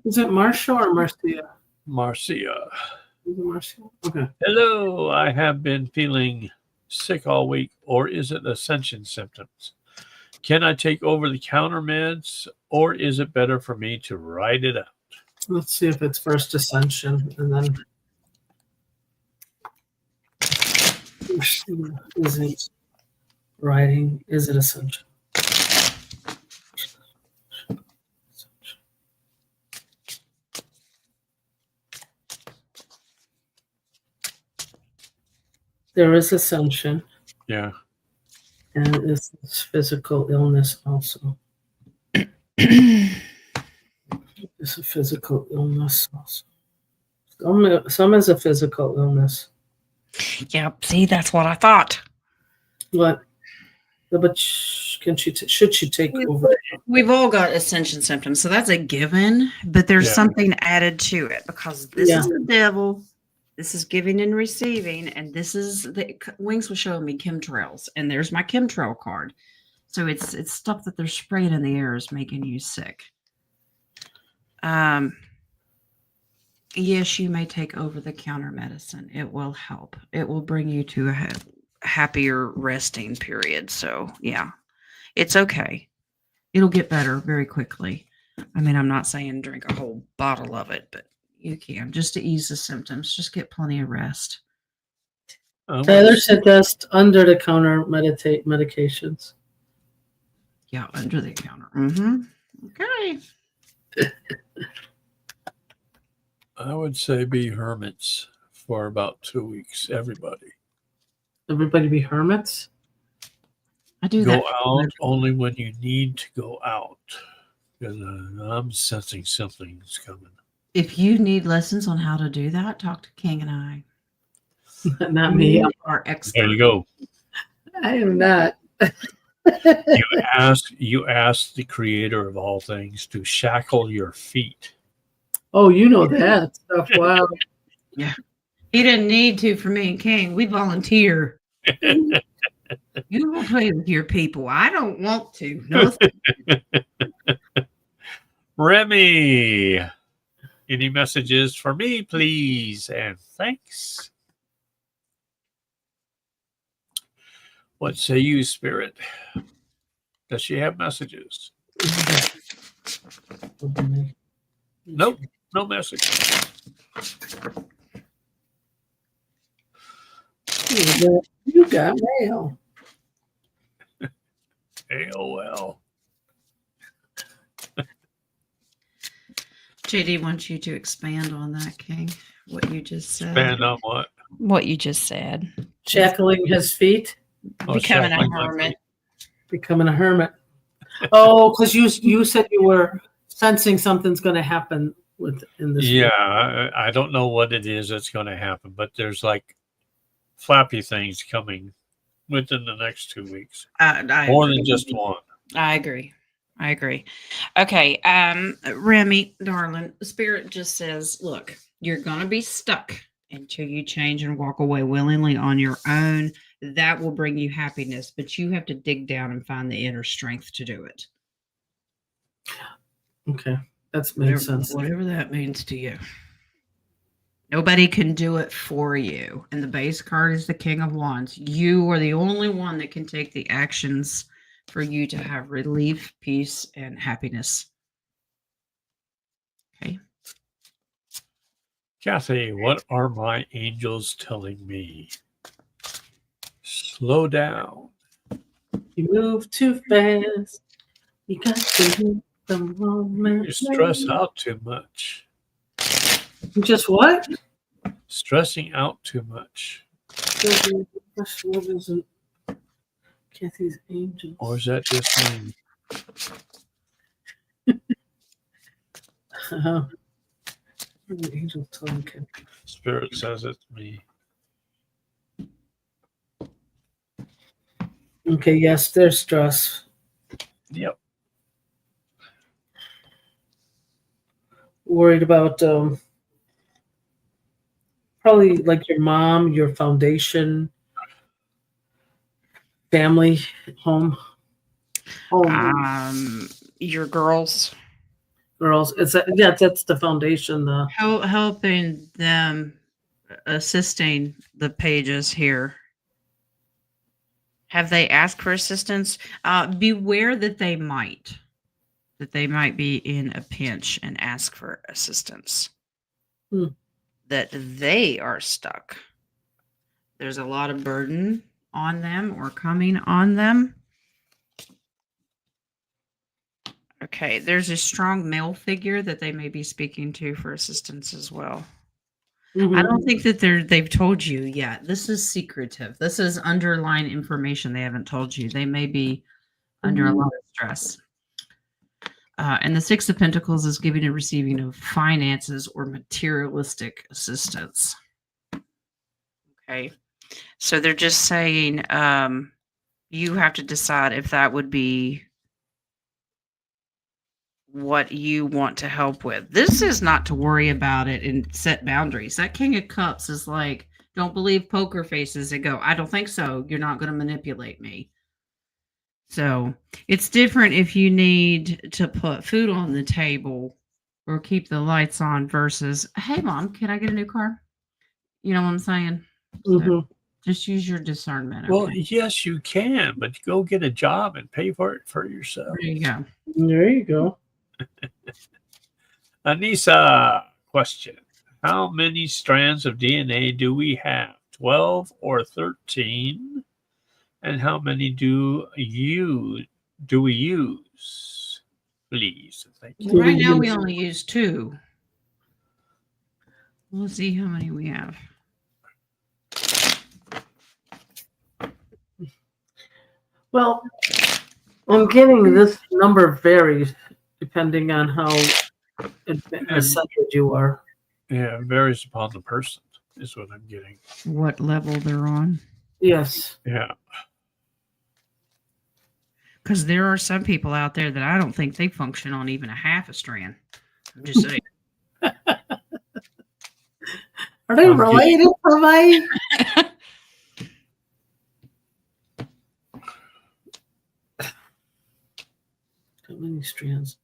Is it Marcia or Marcia? Marcia. Is it Marcia? Okay. Hello, I have been feeling sick all week, or is it ascension symptoms? Can I take over-the-counter meds, or is it better for me to ride it out? Let's see if it's first ascension, and then is it riding? Is it ascension? There is ascension. Yeah. And it's physical illness also. It's a physical illness also. Some is a physical illness. Yep, see, that's what I thought. What? But should she take over? We've all got ascension symptoms, so that's a given, but there's Yeah. something added to it because this Yeah. is the devil, this is giving and receiving, and this is the Wings was showing me chemtrails, and there's my chemtrail card. So it's stuff that they're spraying in the air is making you sick. Yes, you may take over the counter medicine. It will help. It will bring you to a happier resting period. So yeah, it's okay. It'll get better very quickly. I mean, I'm not saying drink a whole bottle of it, but you can just to ease the symptoms. Just get plenty of rest. Tyler suggest under the counter medications. Yeah, under the counter. Mm-hmm. Okay. I would say be hermits for about 2 weeks. Everybody Everybody be hermits. I do go that. out only when you need to go out. Because I'm sensing something's coming. If you need lessons on how to do that, talk to King and I. Not me. We are experts. There you go. I am not. You ask the creator of all things to shackle your feet. Oh, you know that stuff. Wow. He didn't need to for me and King. We volunteer. You will play with your people. I don't want to. No. Remy, any messages for me, please? And thanks. What say you, Spirit? Does she have messages? Nope, no message. You got mail. AOL. JD wants you to expand on that, King. What you just said. Expand on what? What you just said. Shackling his feet. Oh, Becoming a shackling my hermit. feet. Becoming a hermit. Oh, because you said you were sensing something's going to happen in this. Yeah, I don't know what it is that's going to happen, but there's like flappy things coming within the next 2 weeks. I More agree. than just one. I agree. Okay. Remy, darling, Spirit just says, look, you're going to be stuck until you change and walk away willingly on your own. That will bring you happiness, but you have to dig down and find the inner strength to do it. Okay, that makes sense. Whatever that means to you. Nobody can do it for you. And the base card is the King of Wands. You are the only one that can take the actions for you to have relief, peace, and happiness. Okay. Kathy, what are my angels telling me? Slow down. You move too fast. You got to hit the moment. You stress out too much. Just what? Stressing out too much. What isn't Kathy's angels? Or is that just me? What are the angels telling Kathy? Spirit says it's me. Okay, yes, there's stress. Yep. Worried about probably like your mom, your foundation, family, home. Your girls. Girls. That's the foundation. Helping them, assisting the pages here. Have they asked for assistance? Beware that they might be in a pinch and ask for assistance. That they are stuck. There's a lot of burden on them or coming on them. Okay, there's a strong male figure that they may be speaking to for assistance as well. Mm-hmm. I don't think that they've told you yet. This is secretive. This is underlying information they haven't told you. They may be under a lot of stress. And the Six of Pentacles is giving and receiving of finances or materialistic assistance. Okay. So they're just saying, you have to decide if that would be what you want to help with. This is not to worry about it and set boundaries. That King of Cups is like, don't believe poker faces and go, I don't think so. You're not going to manipulate me. So it's different if you need to put food on the table or keep the lights on versus, hey, mom, can I get a new car? You know what I'm saying? So Mhm. just use your discernment. Well, Okay? yes, you can, but go get a job and pay for it for yourself. There you go. There you go. Anissa, question. How many strands of DNA do we have? 12 or 13? And how many do we use? Please. Thank you. Do Right we now, we use- only use 2. We'll see how many we have. Well, I'm getting this number varies depending on how ascended you are. Yeah, it varies upon the person, is what I'm getting. What level they're on? Yes. Yeah. Because there are some people out there that I don't think they function on even a half a strand. I'm just saying. Are they I'm related to my? How many strands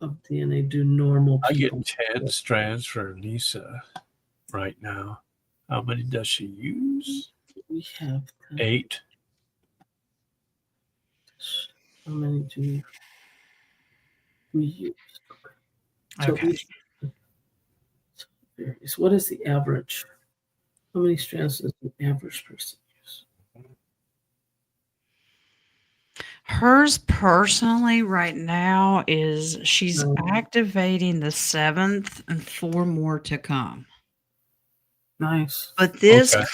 of DNA do normal I get people? 10 strands for Lisa right now. How many does she use? We have 8. how many do we use? So Okay. each varies. What is the average? How many strands does the average person use? Hers personally right now is she's activating the 7th and 4 more to come. Nice. But this Okay.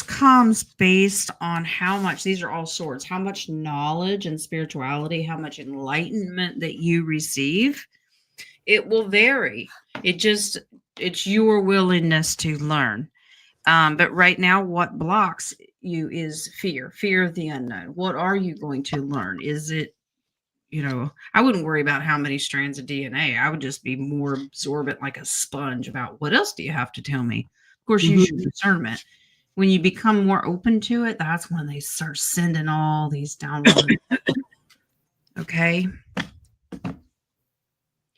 comes based on how much, these are all sorts, how much knowledge and spirituality, how much enlightenment that you receive. It will vary. It's your willingness to learn. But right now, what blocks you is fear of the unknown. What are you going to learn? Is it, I wouldn't worry about how many strands of DNA. I would just be more absorbent like a sponge about what else do you have to tell me? Of course, use your discernment. When you become more open to it, that's when they start sending all these downloads. Okay.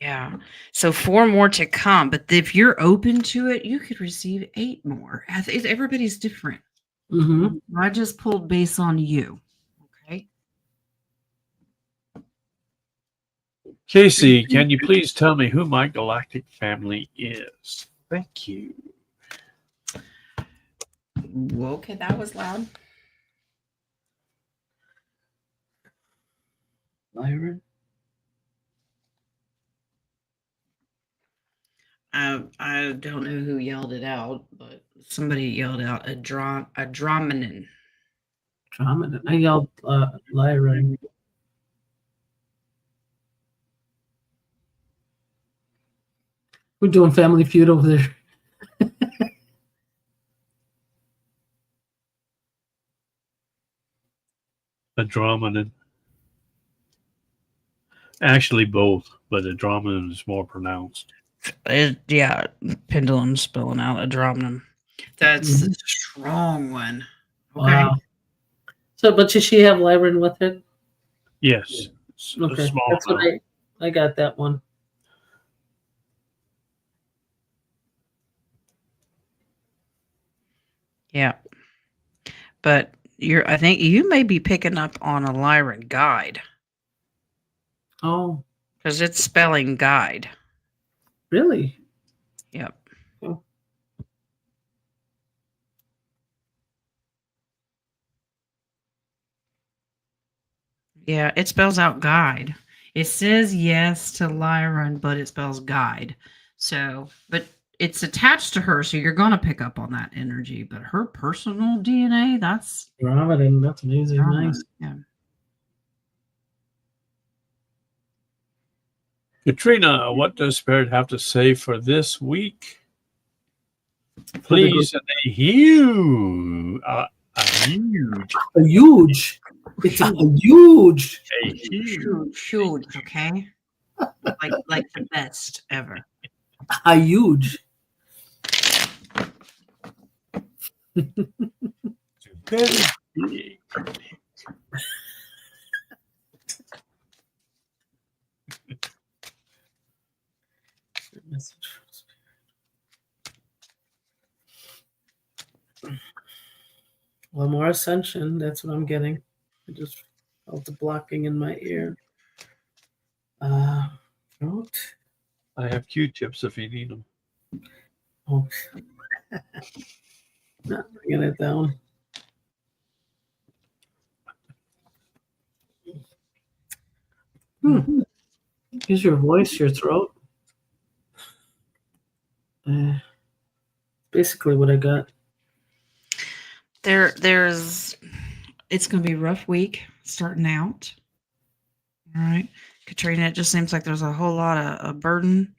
Yeah. So 4 more to come. But if you're open to it, you could receive 8 more. Everybody's different. Mm-hmm. I just pulled base on you. Okay. Casey, can you please tell me who my galactic family is? Thank you. Okay, that was loud. Lyran? I don't know who yelled it out, but somebody yelled out a dromenin. Drama. I yelled Lyran. We're doing Family Feud over there. Andromedan. Actually, both, but Andromedan is more pronounced. Yeah, pendulum spelling out a dromenin. That's the strong one. Okay. Wow. So, but does she have Lyran with it? Yes. It's a Okay, small that's what amount. I got that one. Yeah. But I think you may be picking up on a Lyran guide Oh, because it's spelling guide. really? Yep. Oh. Yeah, it spells out guide. It says yes to Lyran, but it spells guide. So, but it's attached to her, so you're going to pick up on that energy. But her personal DNA, that's Ramadan, that's amazing. Nice. Yeah. Katrina, what does Spirit have to say for this week? Please, a A huge. A huge. It's a huge. A huge. Huge, okay? like the best ever. A huge. Very big. One more ascension. That's what I'm getting. I just felt the blocking in my ear. Throat. I have Q-tips if you need them. Oh. Not bringing it down. Use your voice, your throat. Basically what I got. There's it's gonna be a rough week starting out. All right. Katrina, it just seems like there's a whole lot of burden,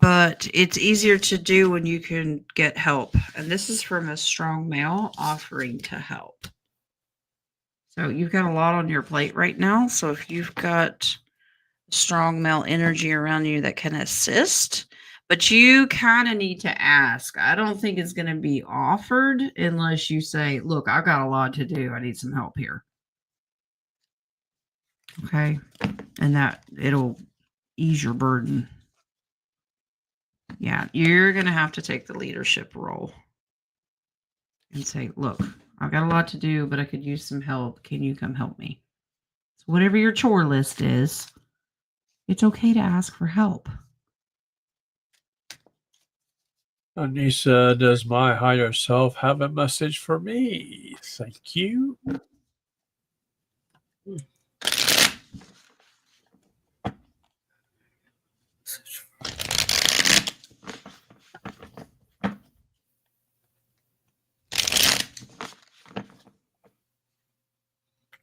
but it's easier to do when you can get help. And this is from a strong male offering to help. So you've got a lot on your plate right now. So if you've got strong male energy around you that can assist, but you kind of need to ask. I don't think it's going to be offered unless you say, look, I've got a lot to do. I need some help here. Okay. And that it'll ease your burden. Yeah. You're going to have to take the leadership role and say, look, I've got a lot to do, but I could use some help. Can you come help me? So whatever your chore list is, it's okay to ask for help. Anissa, does my higher self have a message for me? Thank you.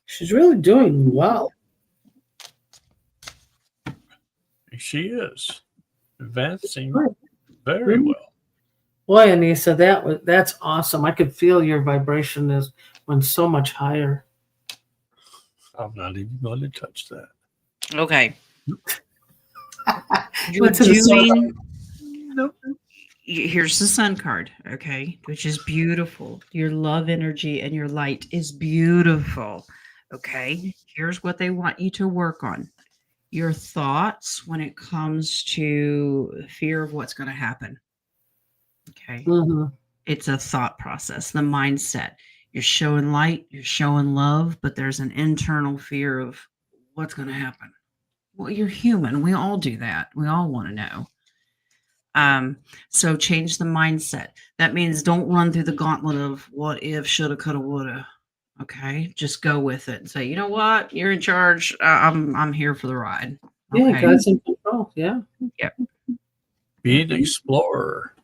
She's really doing well. She is advancing very well. Boy, Anissa, that's awesome. I could feel your vibration went so much higher. I'm not even going to touch that. Okay. You're What's in the doing. Nope. Here's the sun card, okay, which is beautiful. Your love energy and your light is beautiful. Okay. Here's what they want you to work on. Your thoughts when it comes to fear of what's going to happen. Okay. Mm-hmm. It's a thought process, the mindset. You're showing light, you're showing love, but there's an internal fear of what's going to happen. Well, you're human. We all do that. We all want to know. So change the mindset. That means don't run through the gauntlet of what if, shoulda, coulda, woulda. Okay, just go with it and say, you know what, you're in charge. I'm here for the ride. Yeah, Okay. God's in control. Yeah. Yep. Be an explorer.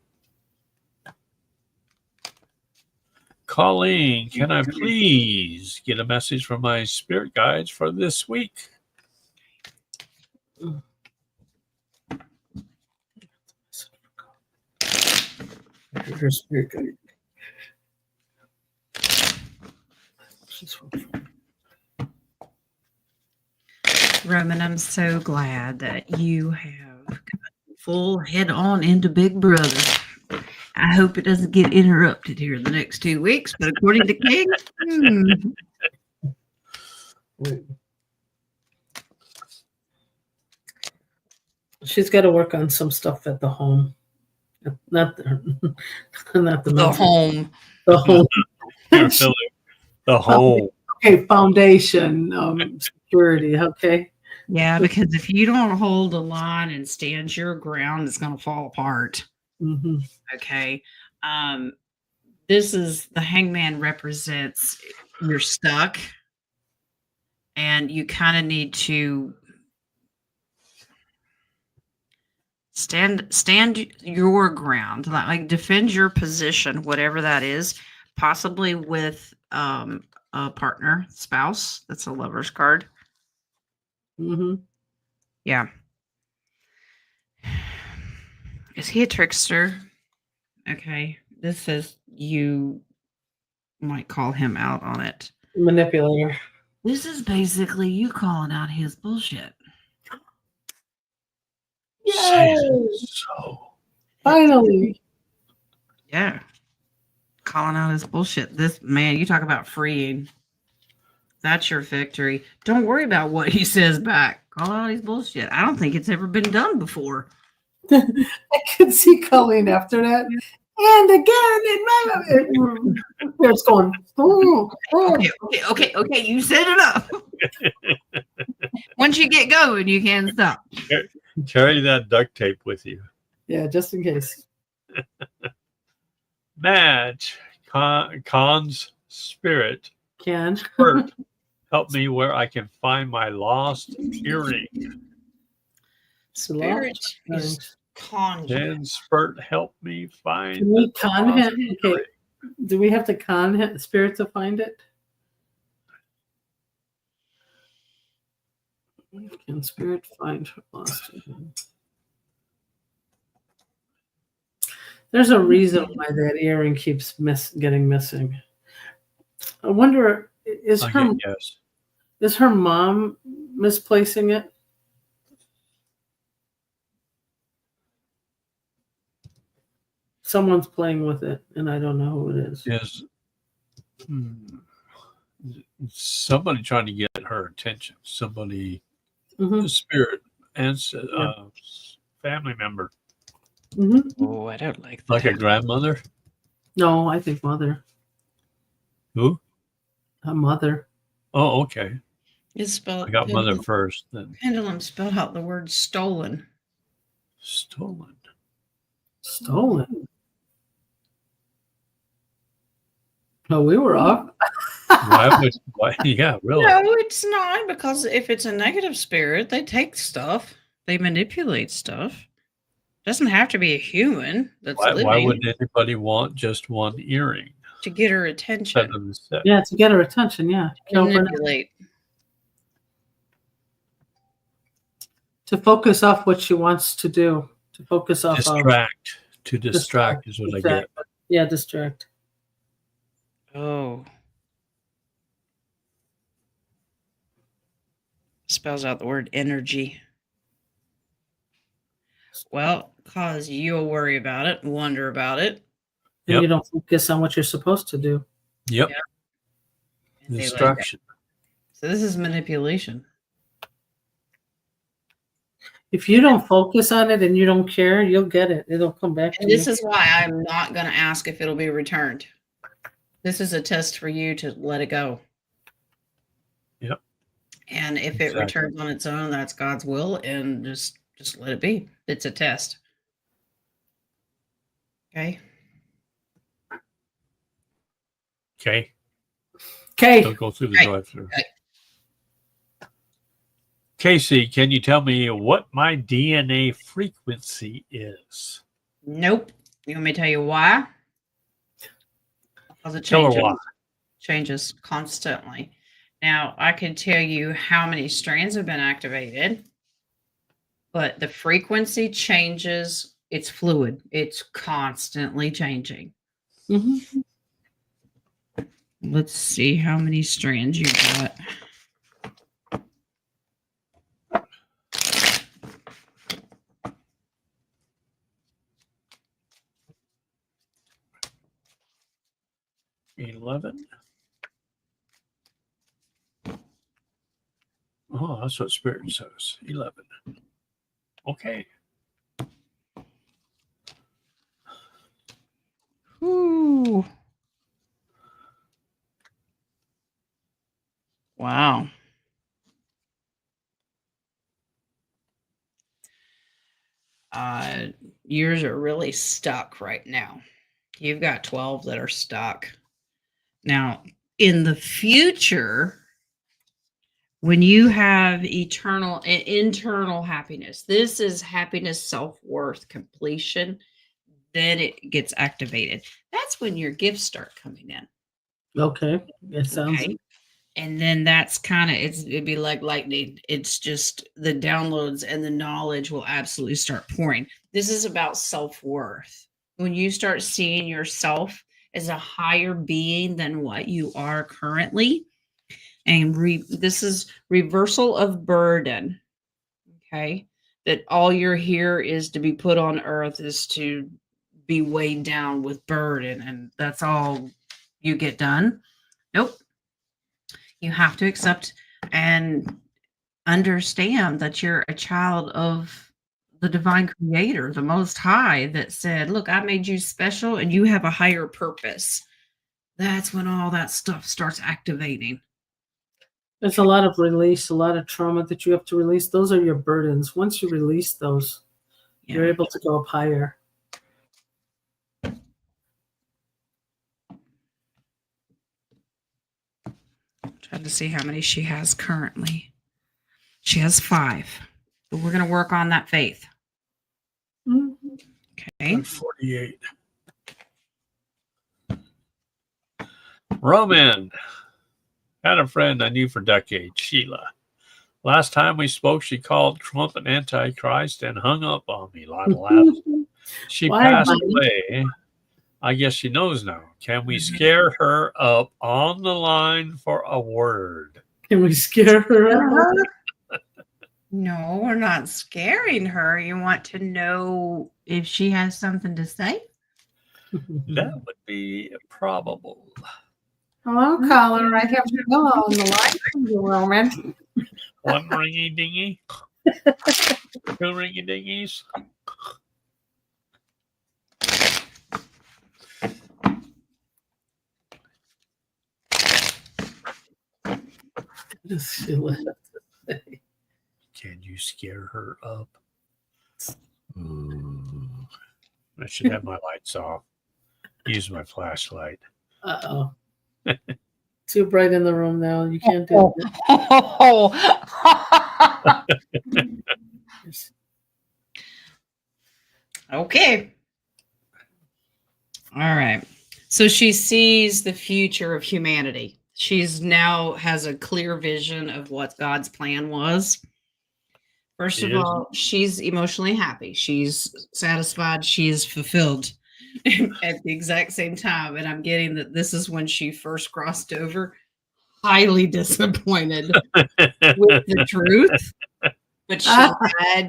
Colleen, can I please get a message from my spirit guides for this week? Her spirit guide. Roman, I'm so glad that you have got full head on into Big Brother. I hope it doesn't get interrupted here in the next 2 weeks, but according to King, She's got to work on some stuff at the home. Not the, not the the mental- home. The home. You're feeling the whole. Okay, foundation, security. Okay. Yeah, because if you don't hold the line and stand your ground, it's going to fall apart. Mm-hmm. Okay. This is the hangman represents you're stuck and you kind of need to stand your ground, like defend your position, whatever that is, possibly with a partner, spouse. That's a lover's card. Mm-hmm. Yeah. Is he a trickster? Okay. This says you might call him out on it. Manipulator. This is basically you calling out his bullshit. Say Yay! so. Finally. Yeah. Calling out his bullshit. This man, you talk about freeing. That's your victory. Don't worry about what he says back. Call out his bullshit. I don't think it's ever been done before. I could see Colleen after that. And again, it's going. Okay. You set it up. Once you get going, you can't stop. Carry that duct tape with you. Yeah, just in case. Match. Khan's spirit. Can. Spurt. Help me where I can find my lost earring. Spirit is conjure. Can Spurt help me find Can we the con lost him? Okay. earring? Do we have to con him, spirit to find it? Can spirit find lost earring? There's a reason why that earring keeps getting missing. I wonder, is her mom misplacing it? Someone's playing with it, and I don't know who it is. Is somebody trying to get her attention? Somebody, spirit and family member. Oh, I don't like that. Like a grandmother? No, I think mother. Who? A mother. Oh, okay. It's spelled. I got mother first. Then Pendulum spelled out the word stolen. stolen. Stolen. No, we were off. Why? Yeah, really. No, it's not, because if it's a negative spirit, they take stuff. They manipulate stuff. Doesn't have to be a human that's living. Why would anybody want just one earring? To get her attention. Yeah, to get her attention, yeah. Manipulate. To focus off what she wants to do. To focus off distract. To distract is what I get. Yeah, distract. Oh. Spells out the word energy. Well, cause you'll worry about it, wonder about it. And you don't focus on what you're supposed to do. Yep. Distraction. So this is manipulation. If you don't focus on it and you don't care, you'll get it. It'll come back to you. And this is why I'm not going to ask if it'll be returned. This is a test for you to let it go. Yep. And if it returns on its own, that's God's will, and just let it be. It's a test. Okay. Okay. Don't go through the drive-through. Okay. Casey, can you tell me what my DNA frequency is? Nope. You want me to tell you why? Because it changes. Tell her why. Changes constantly. Now, I can tell you how many strands have been activated, but the frequency changes. It's fluid. It's constantly changing. Mm-hmm. Let's see how many strands you got. $11. Oh, that's what Spirit says. 11. Okay. Ooh. Wow. Yours are really stuck right now. You've got 12 that are stuck. Now, in the future, when you have internal happiness, this is happiness, self-worth, completion, then it gets activated. That's when your gifts start coming in. Okay. It sounds okay. And then that's kind of, it'd be like lightning. It's just the downloads and the knowledge will absolutely start pouring. This is about self-worth. When you start seeing yourself as a higher being than what you are currently. And this is reversal of burden. Okay. That all you're here is to be put on earth is to be weighed down with burden, and that's all you get done. Nope. You have to accept and understand that you're a child of the divine creator, the most high, that said, look, I made you special and you have a higher purpose. That's when all that stuff starts activating. There's a lot of release, a lot of trauma that you have to release. Those are your burdens. Once you release those, you're able to go up higher. Trying to see how many she has currently. She has 5. But we're going to work on that faith. Mm-hmm. Okay. 48. Roman. Had a friend I knew for decades, Sheila. Last time we spoke, she called Trump an antichrist and hung up on me. She passed away. I guess she knows now. Can we scare her up on the line for a word? Can we scare her up? No, we're not scaring her. You want to know if she has something to say? That would be probable. Hello, caller. I have you on the line from you, Roman. One ringy dingy. 2 ringy dingies. Can you scare her up? Ooh. I should have my lights off. Use my flashlight. Uh-oh. Too bright in the room now. You can't do it. Okay. All right. So she sees the future of humanity. She's now has a clear vision of what God's plan was. First of all, she's emotionally happy. She's satisfied. She is fulfilled at the exact same time. And I'm getting that this is when she first crossed over, highly disappointed with the truth. But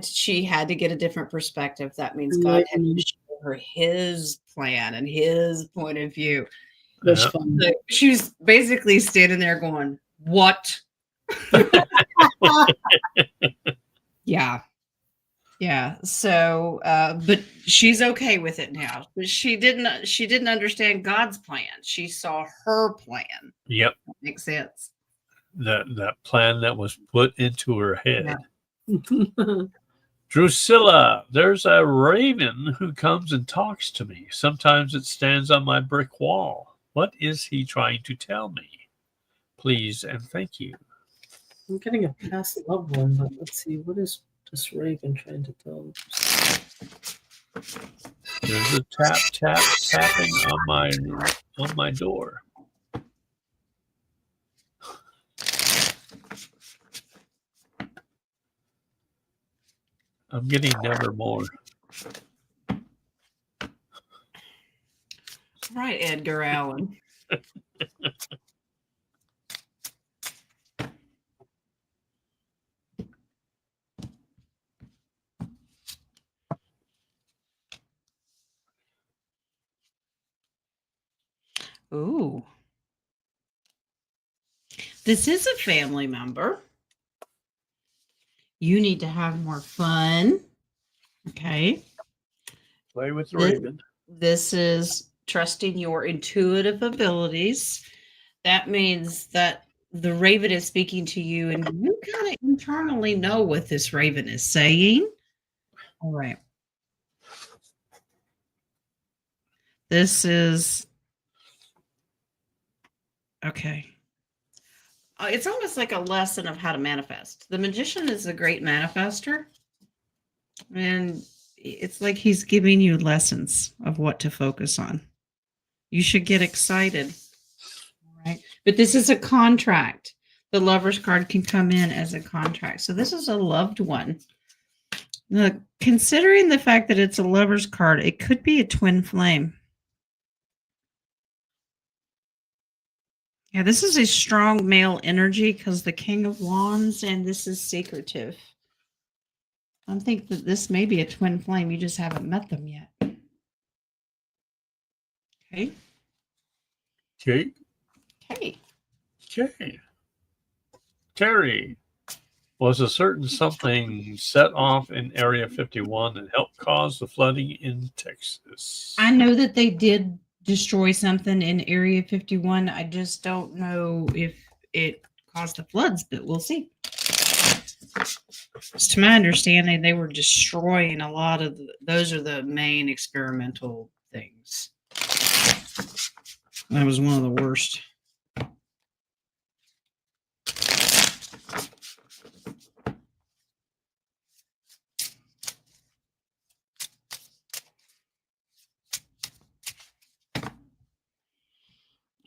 she had to get a different perspective. That means God had to show her his plan and his point of view. That's fun. So she was basically standing there going, what? Yeah. So, but she's okay with it now. But she didn't understand God's plan. She saw her plan. Yep. That makes sense. That plan that was put into her head. Yeah. Drusilla, there's a raven who comes and talks to me. Sometimes it stands on my brick wall. What is he trying to tell me? Please and thank you. I'm getting a past loved one, but let's see. What is this raven trying to tell us? There's a tapping on my door. I'm getting nevermore. Right, Edgar Allan. Ooh. This is a family member. You need to have more fun. Okay. Play with the raven. This is trusting your intuitive abilities. That means that the raven is speaking to you, and you kind of internally know what this raven is saying. All right. This is okay. It's almost like a lesson of how to manifest. The magician is a great manifester, and it's like he's giving you lessons of what to focus on. You should get excited. All right. But this is a contract. The Lover's card can come in as a contract. So this is a loved one. Look, considering the fact that it's a Lover's card, it could be a twin flame. Yeah, this is a strong male energy because the King of Wands, and this is secretive. I think that this may be a twin flame. You just haven't met them yet. Okay. Okay. Okay. Okay. Terry, was a certain something set off in Area 51 that helped cause the flooding in Texas? I know that they did destroy something in Area 51. I just don't know if it caused the floods, but we'll see. To my understanding, they were destroying a lot of those are the main experimental things. That was one of the worst.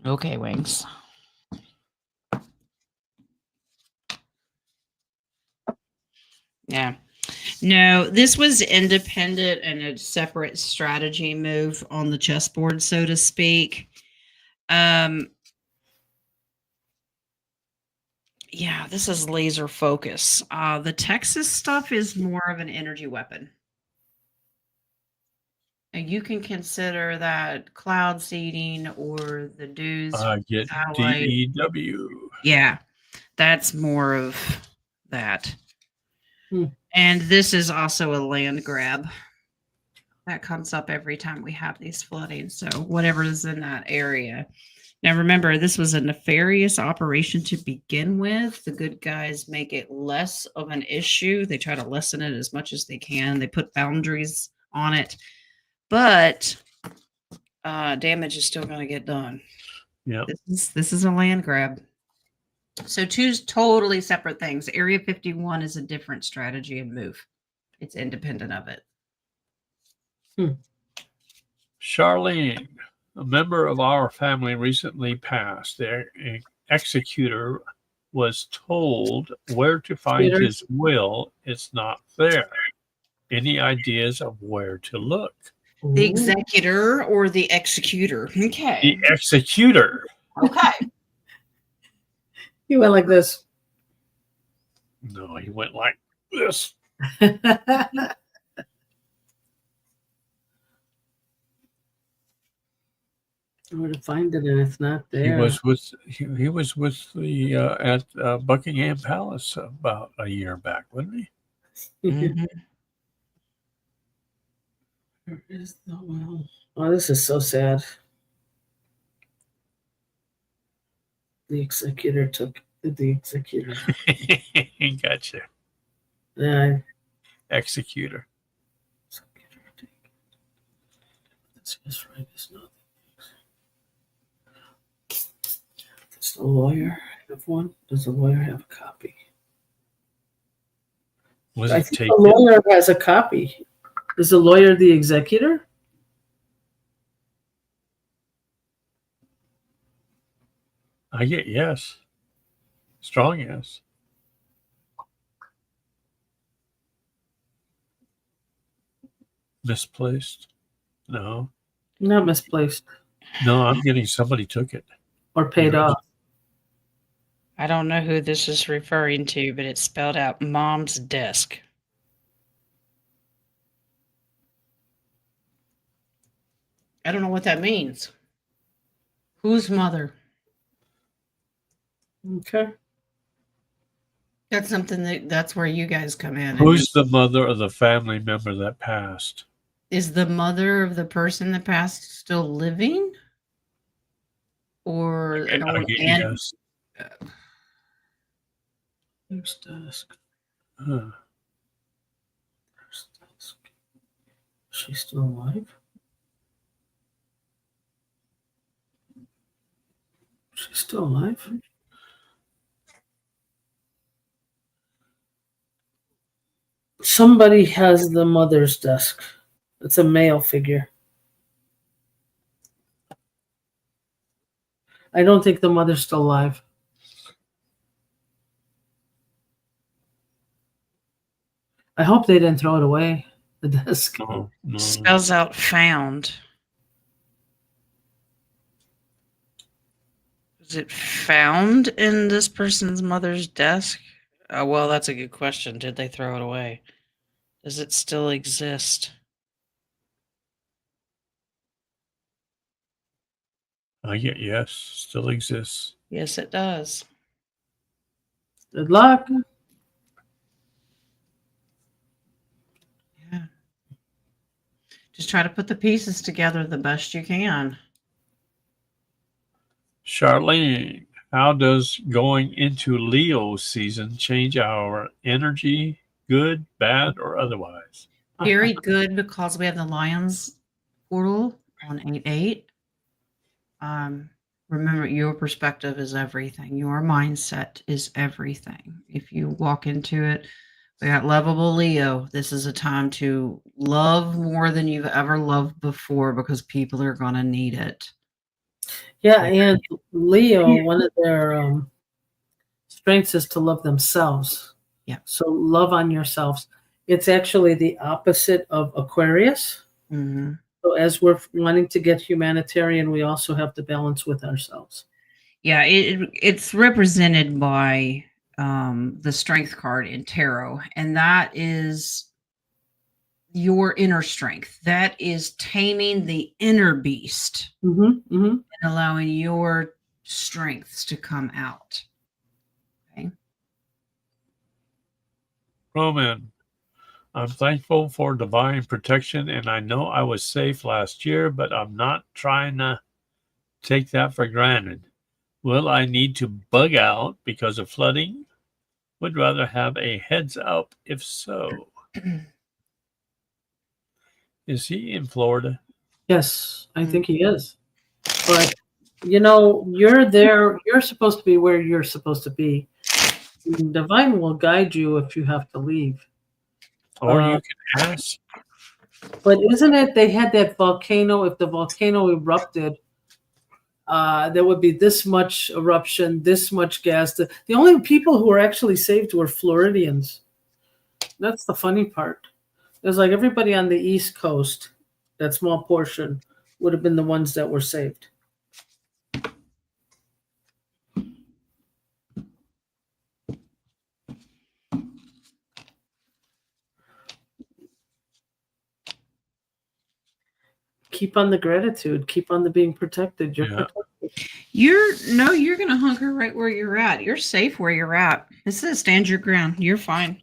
Okay, Wings. Yeah. No, this was independent and a separate strategy move on the chessboard, so to speak. Yeah, this is laser focus. The Texas stuff is more of an energy weapon. And you can consider that cloud seeding or the dues. I get satellite. DEW. Yeah, that's more of that. Hmm. And this is also a land grab. That comes up every time we have these floodings. So whatever is in that area. Now remember, this was a nefarious operation to begin with. The good guys make it less of an issue. They try to lessen it as much as they can. They put boundaries on it. But damage is still going to get done. Yeah. This is a land grab. So two totally separate things. Area 51 is a different strategy and move. It's independent of it. Charlene, a member of our family recently passed. Their executor was told where to find Peter? his will. It's not there. Any ideas of where to look? The Ooh. executor or the executor? Okay. The executor. Okay. He went like this. No, he went like this. Where to find it, and it's not there. He was with the at Buckingham Palace about a year back, wasn't he? Mhm. Where is the well? Oh, this is so sad. The executor took the executor. Gotcha. Yeah, Executor. executor. That's just right. It's not. Does the lawyer have one? Does the lawyer have a copy? Was I it think taken? the lawyer has a copy. Is the lawyer the executor? I get yes. Strong yes. Misplaced? No. Not misplaced No, I'm getting somebody took it. or paid Yeah. off. I don't know who this is referring to, but it's spelled out mom's desk. I don't know what that means. Whose mother? Okay. That's something that's where you guys come in. Who's the mother of the family member that passed? Is the mother of the person that passed still living? Or an I old get aunt? yes. There's desk. Huh. There's desk. She's still alive? She's still alive? Somebody has the mother's desk. It's a male figure. I don't think the mother's still alive. I hope they didn't throw it away, the desk. No, no. Spells out found. Was it found in this person's mother's desk? Well, that's a good question. Did they throw it away? Does it still exist? Yes, still exists. Yes, it does. Good luck. Yeah. Just try to put the pieces together the best you can. Charlene, how does going into Leo season change our energy, good, bad, or otherwise? Very good because we have the Lions portal on 8/8. Remember, your perspective is everything. Your mindset is everything. If you walk into it, we got lovable Leo. This is a time to love more than you've ever loved before because people are going to need it. Yeah, and Leo, one of their strengths is to love themselves. Yeah. So love on yourselves. It's actually the opposite of Aquarius. Mm-hmm. So as we're wanting to get humanitarian, we also have to balance with ourselves. Yeah, it's represented by the strength card in tarot, and that is your inner strength. That is taming the inner beast and allowing your strengths to come out. Okay. Roman, I'm thankful for divine protection, and I know I was safe last year, but I'm not trying to take that for granted. Will I need to bug out because of flooding? Would rather have a heads up if so. Is he in Florida? Yes, I think he is. But you're there. You're supposed to be where you're supposed to be. Divine will guide you if you have to leave. Or you can ask. But isn't it they had that volcano? If the volcano erupted, there would be this much eruption, this much gas. The only people who were actually saved were Floridians. That's the funny part. It was like everybody on the East Coast, that small portion, would have been the ones that were saved. Keep on the gratitude. Keep on the being protected. You're protected. You're gonna hunker right where you're at. You're safe where you're at. This is stand your ground. You're fine.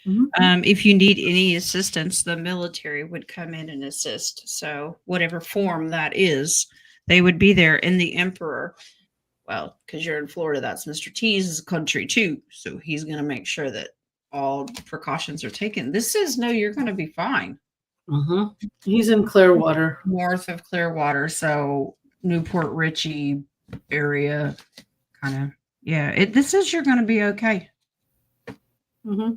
Mm-hmm. If you need any assistance, the military would come in and assist. So whatever form that is, they would be there. And the emperor, well, because you're in Florida, that's Mr. T's country too. So he's gonna make sure that all precautions are taken. This says no, you're gonna be fine. Mm-hmm. He's in Clearwater. North of Clearwater, so Newport Richey area, kind of. Yeah, this says you're going to be okay. Mm-hmm.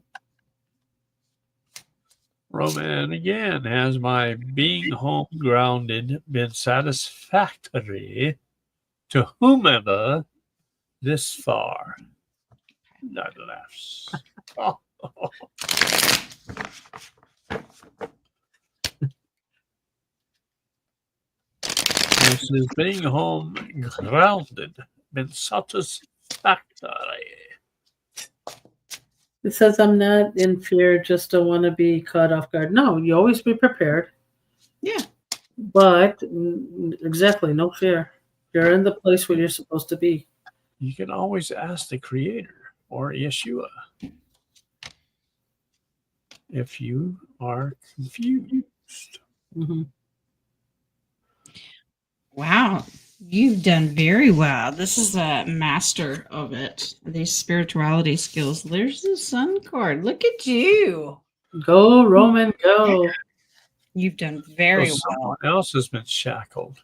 Roman, again, has my being home grounded been satisfactory to whomever this far? That laughs. Oh. This is being home grounded been satisfactory. It says I'm not in fear, just don't want to be caught off guard. No, you always be prepared. Yeah. But exactly, no fear. You're in the place where you're supposed to be. You can always ask the Creator or Yeshua if you are confused. Mm-hmm. Wow, you've done very well. This is a master of it. These spirituality skills. There's the sun card. Look at you. Go, Roman, go. You've done very So well. someone else has been shackled.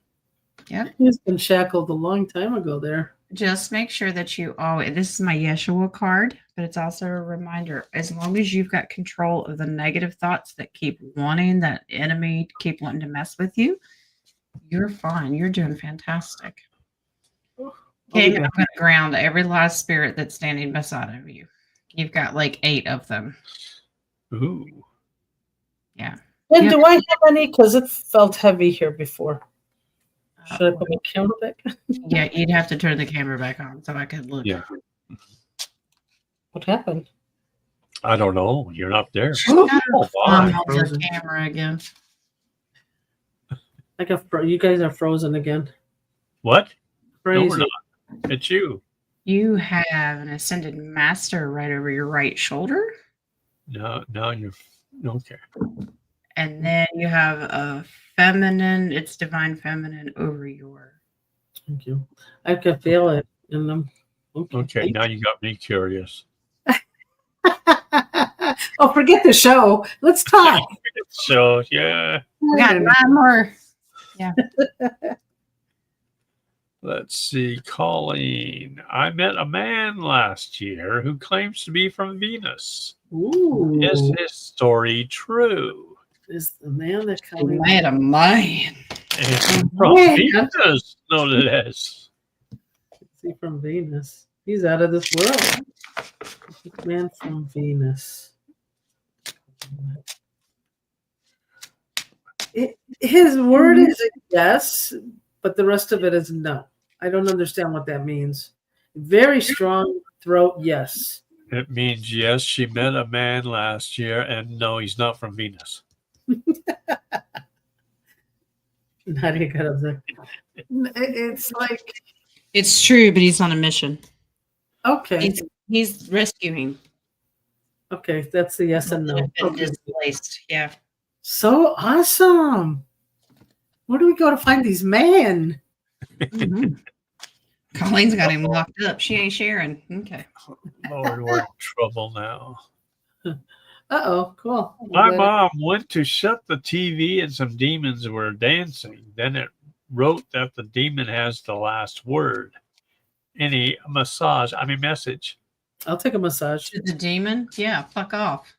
Yep. He's been shackled a long time ago there. Just make sure that you always, this is my Yeshua card, but it's also a reminder, as long as you've got control of the negative thoughts that keep wanting that enemy to keep wanting to mess with you, you're fine. You're doing fantastic. Okay, I'm going to ground every last spirit that's standing beside of you. You've got like 8 of them. Ooh. Yeah. And do I have any? Because it felt heavy here before. Should I put my camera back? Yeah, you'd have to turn the camera back on so I could look. Yeah. What happened? I don't know. You're not there. She's got her Oh, thumb my. on the Frozen. camera again. I got you guys are frozen again. What? No, Crazy. we're not. It's you. You have an ascended master right over your right shoulder. No, now you're okay. And then you have a feminine, it's divine feminine over your. Thank you. I can feel it in them. Okay, now you got me curious. Oh, forget the show. Let's talk. So, yeah. We got 9 more. Let's see. Colleen. I met a man last year who claims to be from Venus. Ooh. Is his story true? Is the man that You Colleen made a man. Is he from Man. Venus? No, it is. is he from Venus? He's out of this world. Man from Venus. His word is a yes, but the rest of it is no. I don't understand what that means. Very strong throat, yes. It means yes, she met a man last year, and no, he's not from Venus. Nadia got up there. It's like, It's true, but he's on a mission. okay. He's rescuing. Okay, that's the yes and no. Been Okay. displaced. Yeah. So awesome. Where do we go to find these men? Mhm. Colleen's got him locked up. She ain't sharing. Okay. Lord, we're in trouble now. Uh-oh, cool. My mom went to shut the TV and some demons were dancing. Then it wrote that the demon has the last word. Any message. I'll take a massage. To the demon? Yeah, fuck off.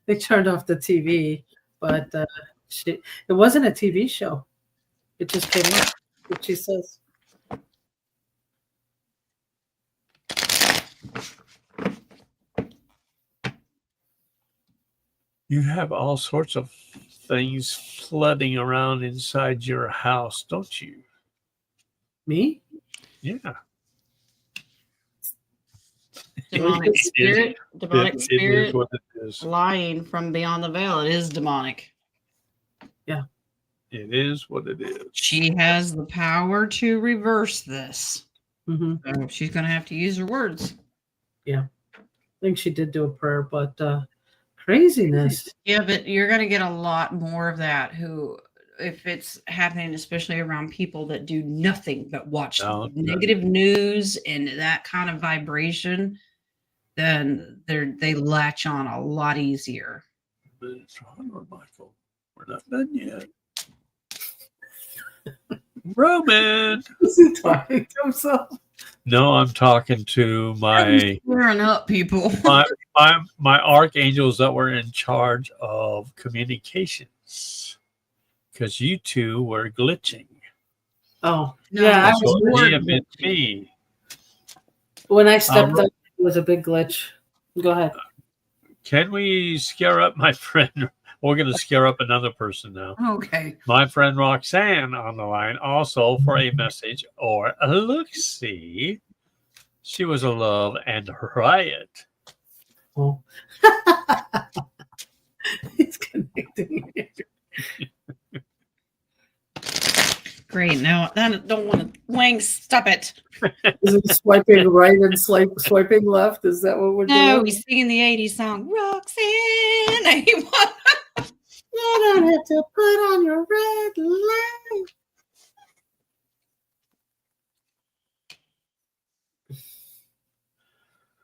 They turned off the TV, but it wasn't a TV show. It just came up, what she says. You have all sorts of things flooding around inside your house, don't you? Me? Yeah. Demonic spirit. Demonic It spirit. is what it is. Lying from beyond the veil. It is demonic. It is what it is. She has the power to reverse this. Mm-hmm. So she's going to have to use her words. I think she did do a prayer, but craziness. Yeah, but you're going to get a lot more of that if it's happening, especially around people that do nothing but watch negative news and that kind of vibration, then they latch on a lot easier. Michael, we're not done yet. Roman. Is he talking to himself? No, I'm talking to my Clearing up, people. my archangels that were in charge of communications, because you two were glitching. Oh, No, yeah. I So was it may worried. have been me. When I stepped up, it was a big glitch. Go ahead. Can we scare up my friend? We're going to scare up another person now. Okay. My friend Roxanne on the line also for a message or a look-see. She was a love and riot. Oh. He's connecting. Great. No, I don't want to. Wang, stop it. Is it swiping right and swiping left? Is that what we're No, doing? he's singing the 80s song, Roxanne. You don't have to put on your red light.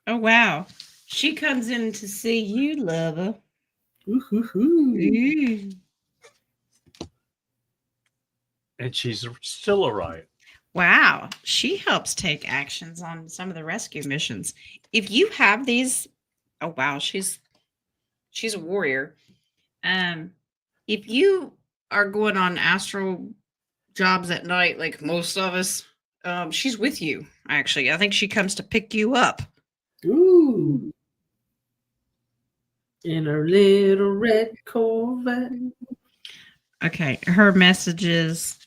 Oh, wow. She comes in to see you, lover. Ooh-hoo-hoo. Ooh. And she's still a riot. Wow. She helps take actions on some of the rescue missions. If you have these, oh, wow, she's a warrior. If you are going on astral jobs at night, like most of us, she's with you, actually. I think she comes to pick you up. Ooh. In her little red Corvette. Okay, her messages.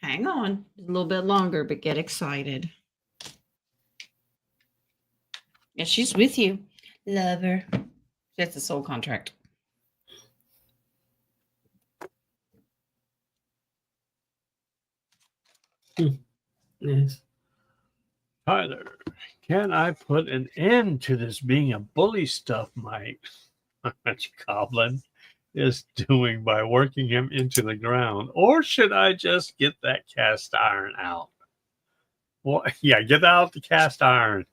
Hang on a little bit longer, but get excited. Yeah, she's with you. Love her. That's a soul contract. Yes. Tyler, can I put an end to this being a bully stuff my goblin is doing by working him into the ground? Or should I just get that cast iron out? Well, yeah, get out the cast iron.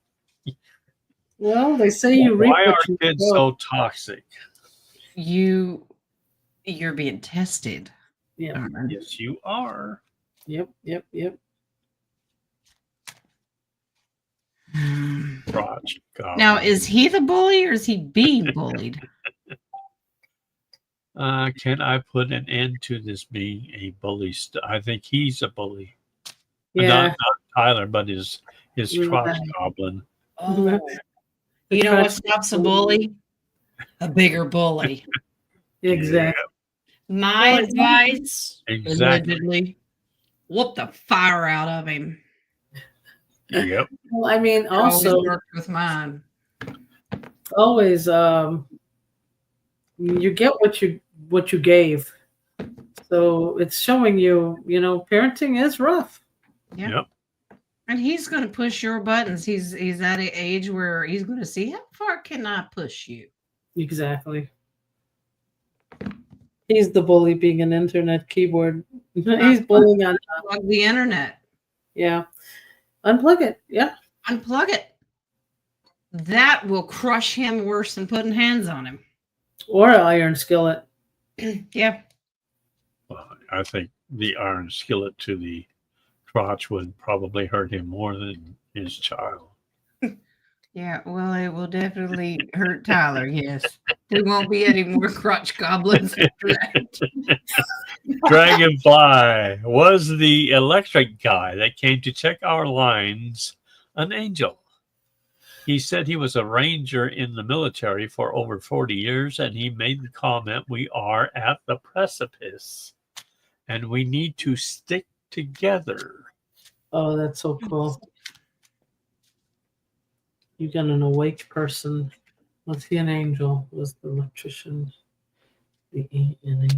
Well, they say you reap Why what are you kids sow. so toxic? You're being tested. Yep. Yes, you are. Yep. Crotch goblin. Now, is he the bully or is he being bullied? Can I put an end to this being a bully? I think he's a bully. Yeah. Not Tyler, but his crotch goblin. Oh, you know what stops a bully? A bigger bully. Exactly. My Well, advice, Exactly. allegedly, whoop the fire out of him. Yep. Well, I mean, Always also, worked with mine. always, you get what you gave. So it's showing you, parenting is rough. Yeah. Yep. And he's going to push your buttons. He's at an age where he's going to see how far can I push you. Exactly. He's the bully being an internet keyboard. He's bullying on. Unplug the internet. Yeah. Unplug it. Yeah. Unplug it. That will crush him worse than putting hands on him. Or an iron skillet. Yeah. Well, I think the iron skillet to the crotch would probably hurt him more than his child. Yeah, well, it will definitely hurt Tyler, yes. There won't be any more crotch goblins after that. Dragonfly was the electric guy that came to check our lines an angel. He said he was a ranger in the military for over 40 years, and he made the comment, we are at the precipice, and we need to stick together. Oh, that's so cool. You got an awake person. Was he an angel? Was the electrician an angel?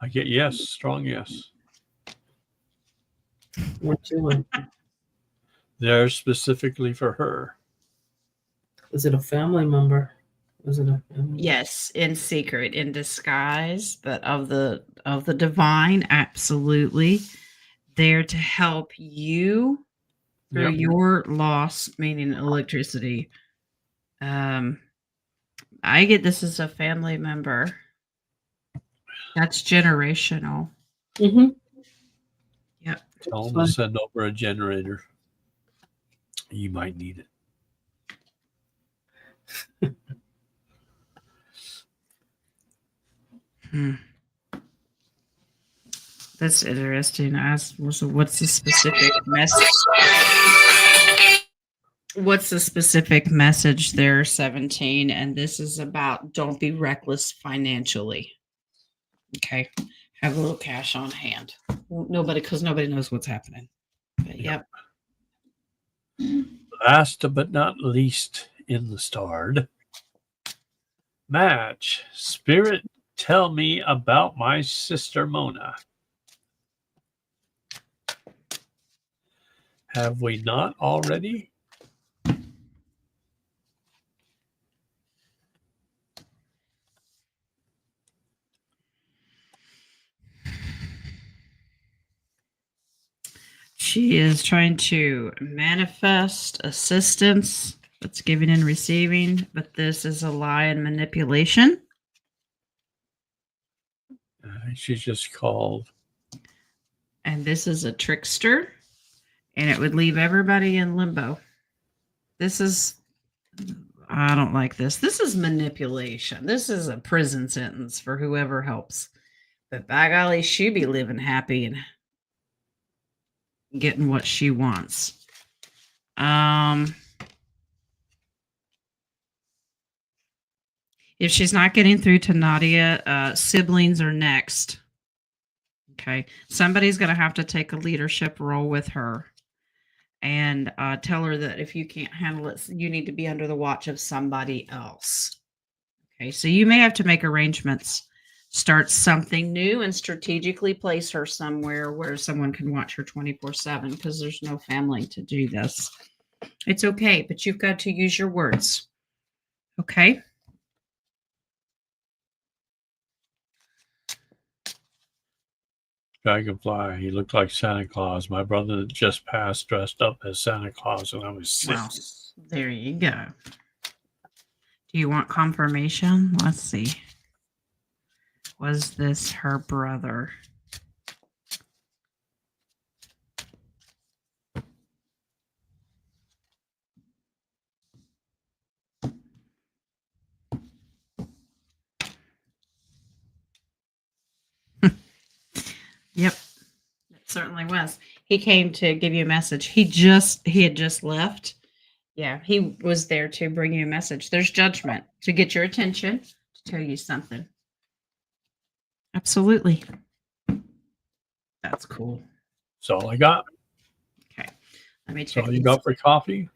I get yes, strong yes. What you want? They're specifically for her. Is it a family member? Was it a family? Yes, in secret, in disguise, but of the divine, absolutely. There to help you through Yep. your loss, meaning electricity. I get this as a family member. That's generational. Mm-hmm. Yep. Tell them to send over a generator. You might need it. That's interesting. I asked, so what's the specific message? What's the specific message there, 17? And this is about don't be reckless financially. Okay. Have a little cash on hand. Because nobody knows what's happening. But yep. Last but not least in the starred match, Spirit, tell me about my sister Mona. Have we not already? She is trying to manifest assistance that's giving and receiving, but this is a lie and manipulation. She's just called. And this is a trickster, and it would leave everybody in limbo. I don't like this. This is manipulation. This is a prison sentence for whoever helps. But by golly, she be living happy and getting what she wants. If she's not getting through to Nadia, siblings are next. Okay. Somebody's going to have to take a leadership role with her and tell her that if you can't handle it, you need to be under the watch of somebody else. Okay. So you may have to make arrangements, start something new, and strategically place her somewhere where someone can watch her 24/7 because there's no family to do this. It's okay, but you've got to use your words. Okay. Dragonfly, he looked like Santa Claus. My brother that just passed dressed up as Santa Claus when I was 6. Well, there you go. Do you want confirmation? Let's see. Was this her brother? Yep, it certainly was. He came to give you a message. He had just left. Yeah, he was there to bring you a message. There's judgment to get your attention, to tell you something. Absolutely. That's cool. That's all I got. Okay. Let me That's check. all you got for coffee?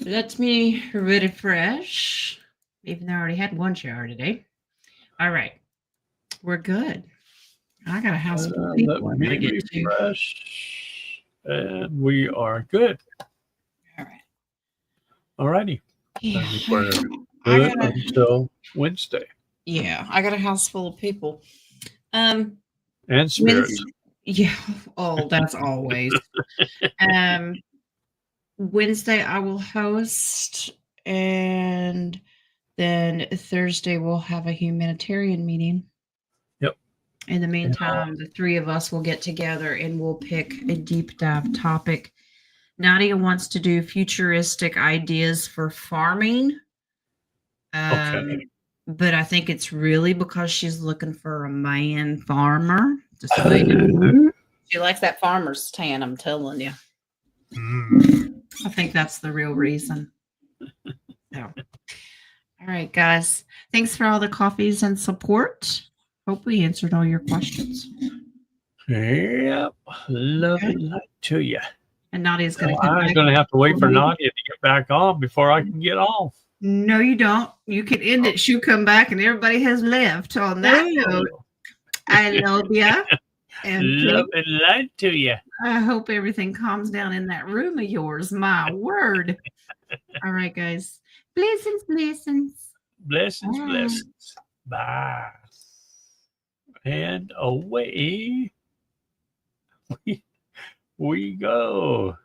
Let me ready fresh. Even though I already had one shower today. All right. We're good. I got a house full of people I Let gotta me get to. refresh. And we are good. All right. All righty. Yeah. I think we're I good gotta, until Wednesday. yeah, I got a house full of people. And spirits. Yeah. Oh, that's always. Wednesday I will host, and then Thursday we'll have a humanitarian meeting. Yep. In the meantime, the three of us will get together and we'll pick a deep dive topic. Nadia wants to do futuristic ideas for farming. Okay. But I think it's really because she's looking for a man farmer. Just so you know. She likes that farmer's tan, I'm telling you. I think that's the real reason. So. All right, guys. Thanks for all the coffees and support. Hope we answered all your questions. Yep. Love and light to you. And Nadia's going to come I'm back. going to have to wait for Nadia to get back on before I can get off. No, you don't. You can end it. She'll come back and everybody has left. On that note, I love you. And love and light to you. I hope everything calms down in that room of yours. My word. All right, guys. Blessings, blessings. Blessings, Bye. blessings. Bye. And away we go.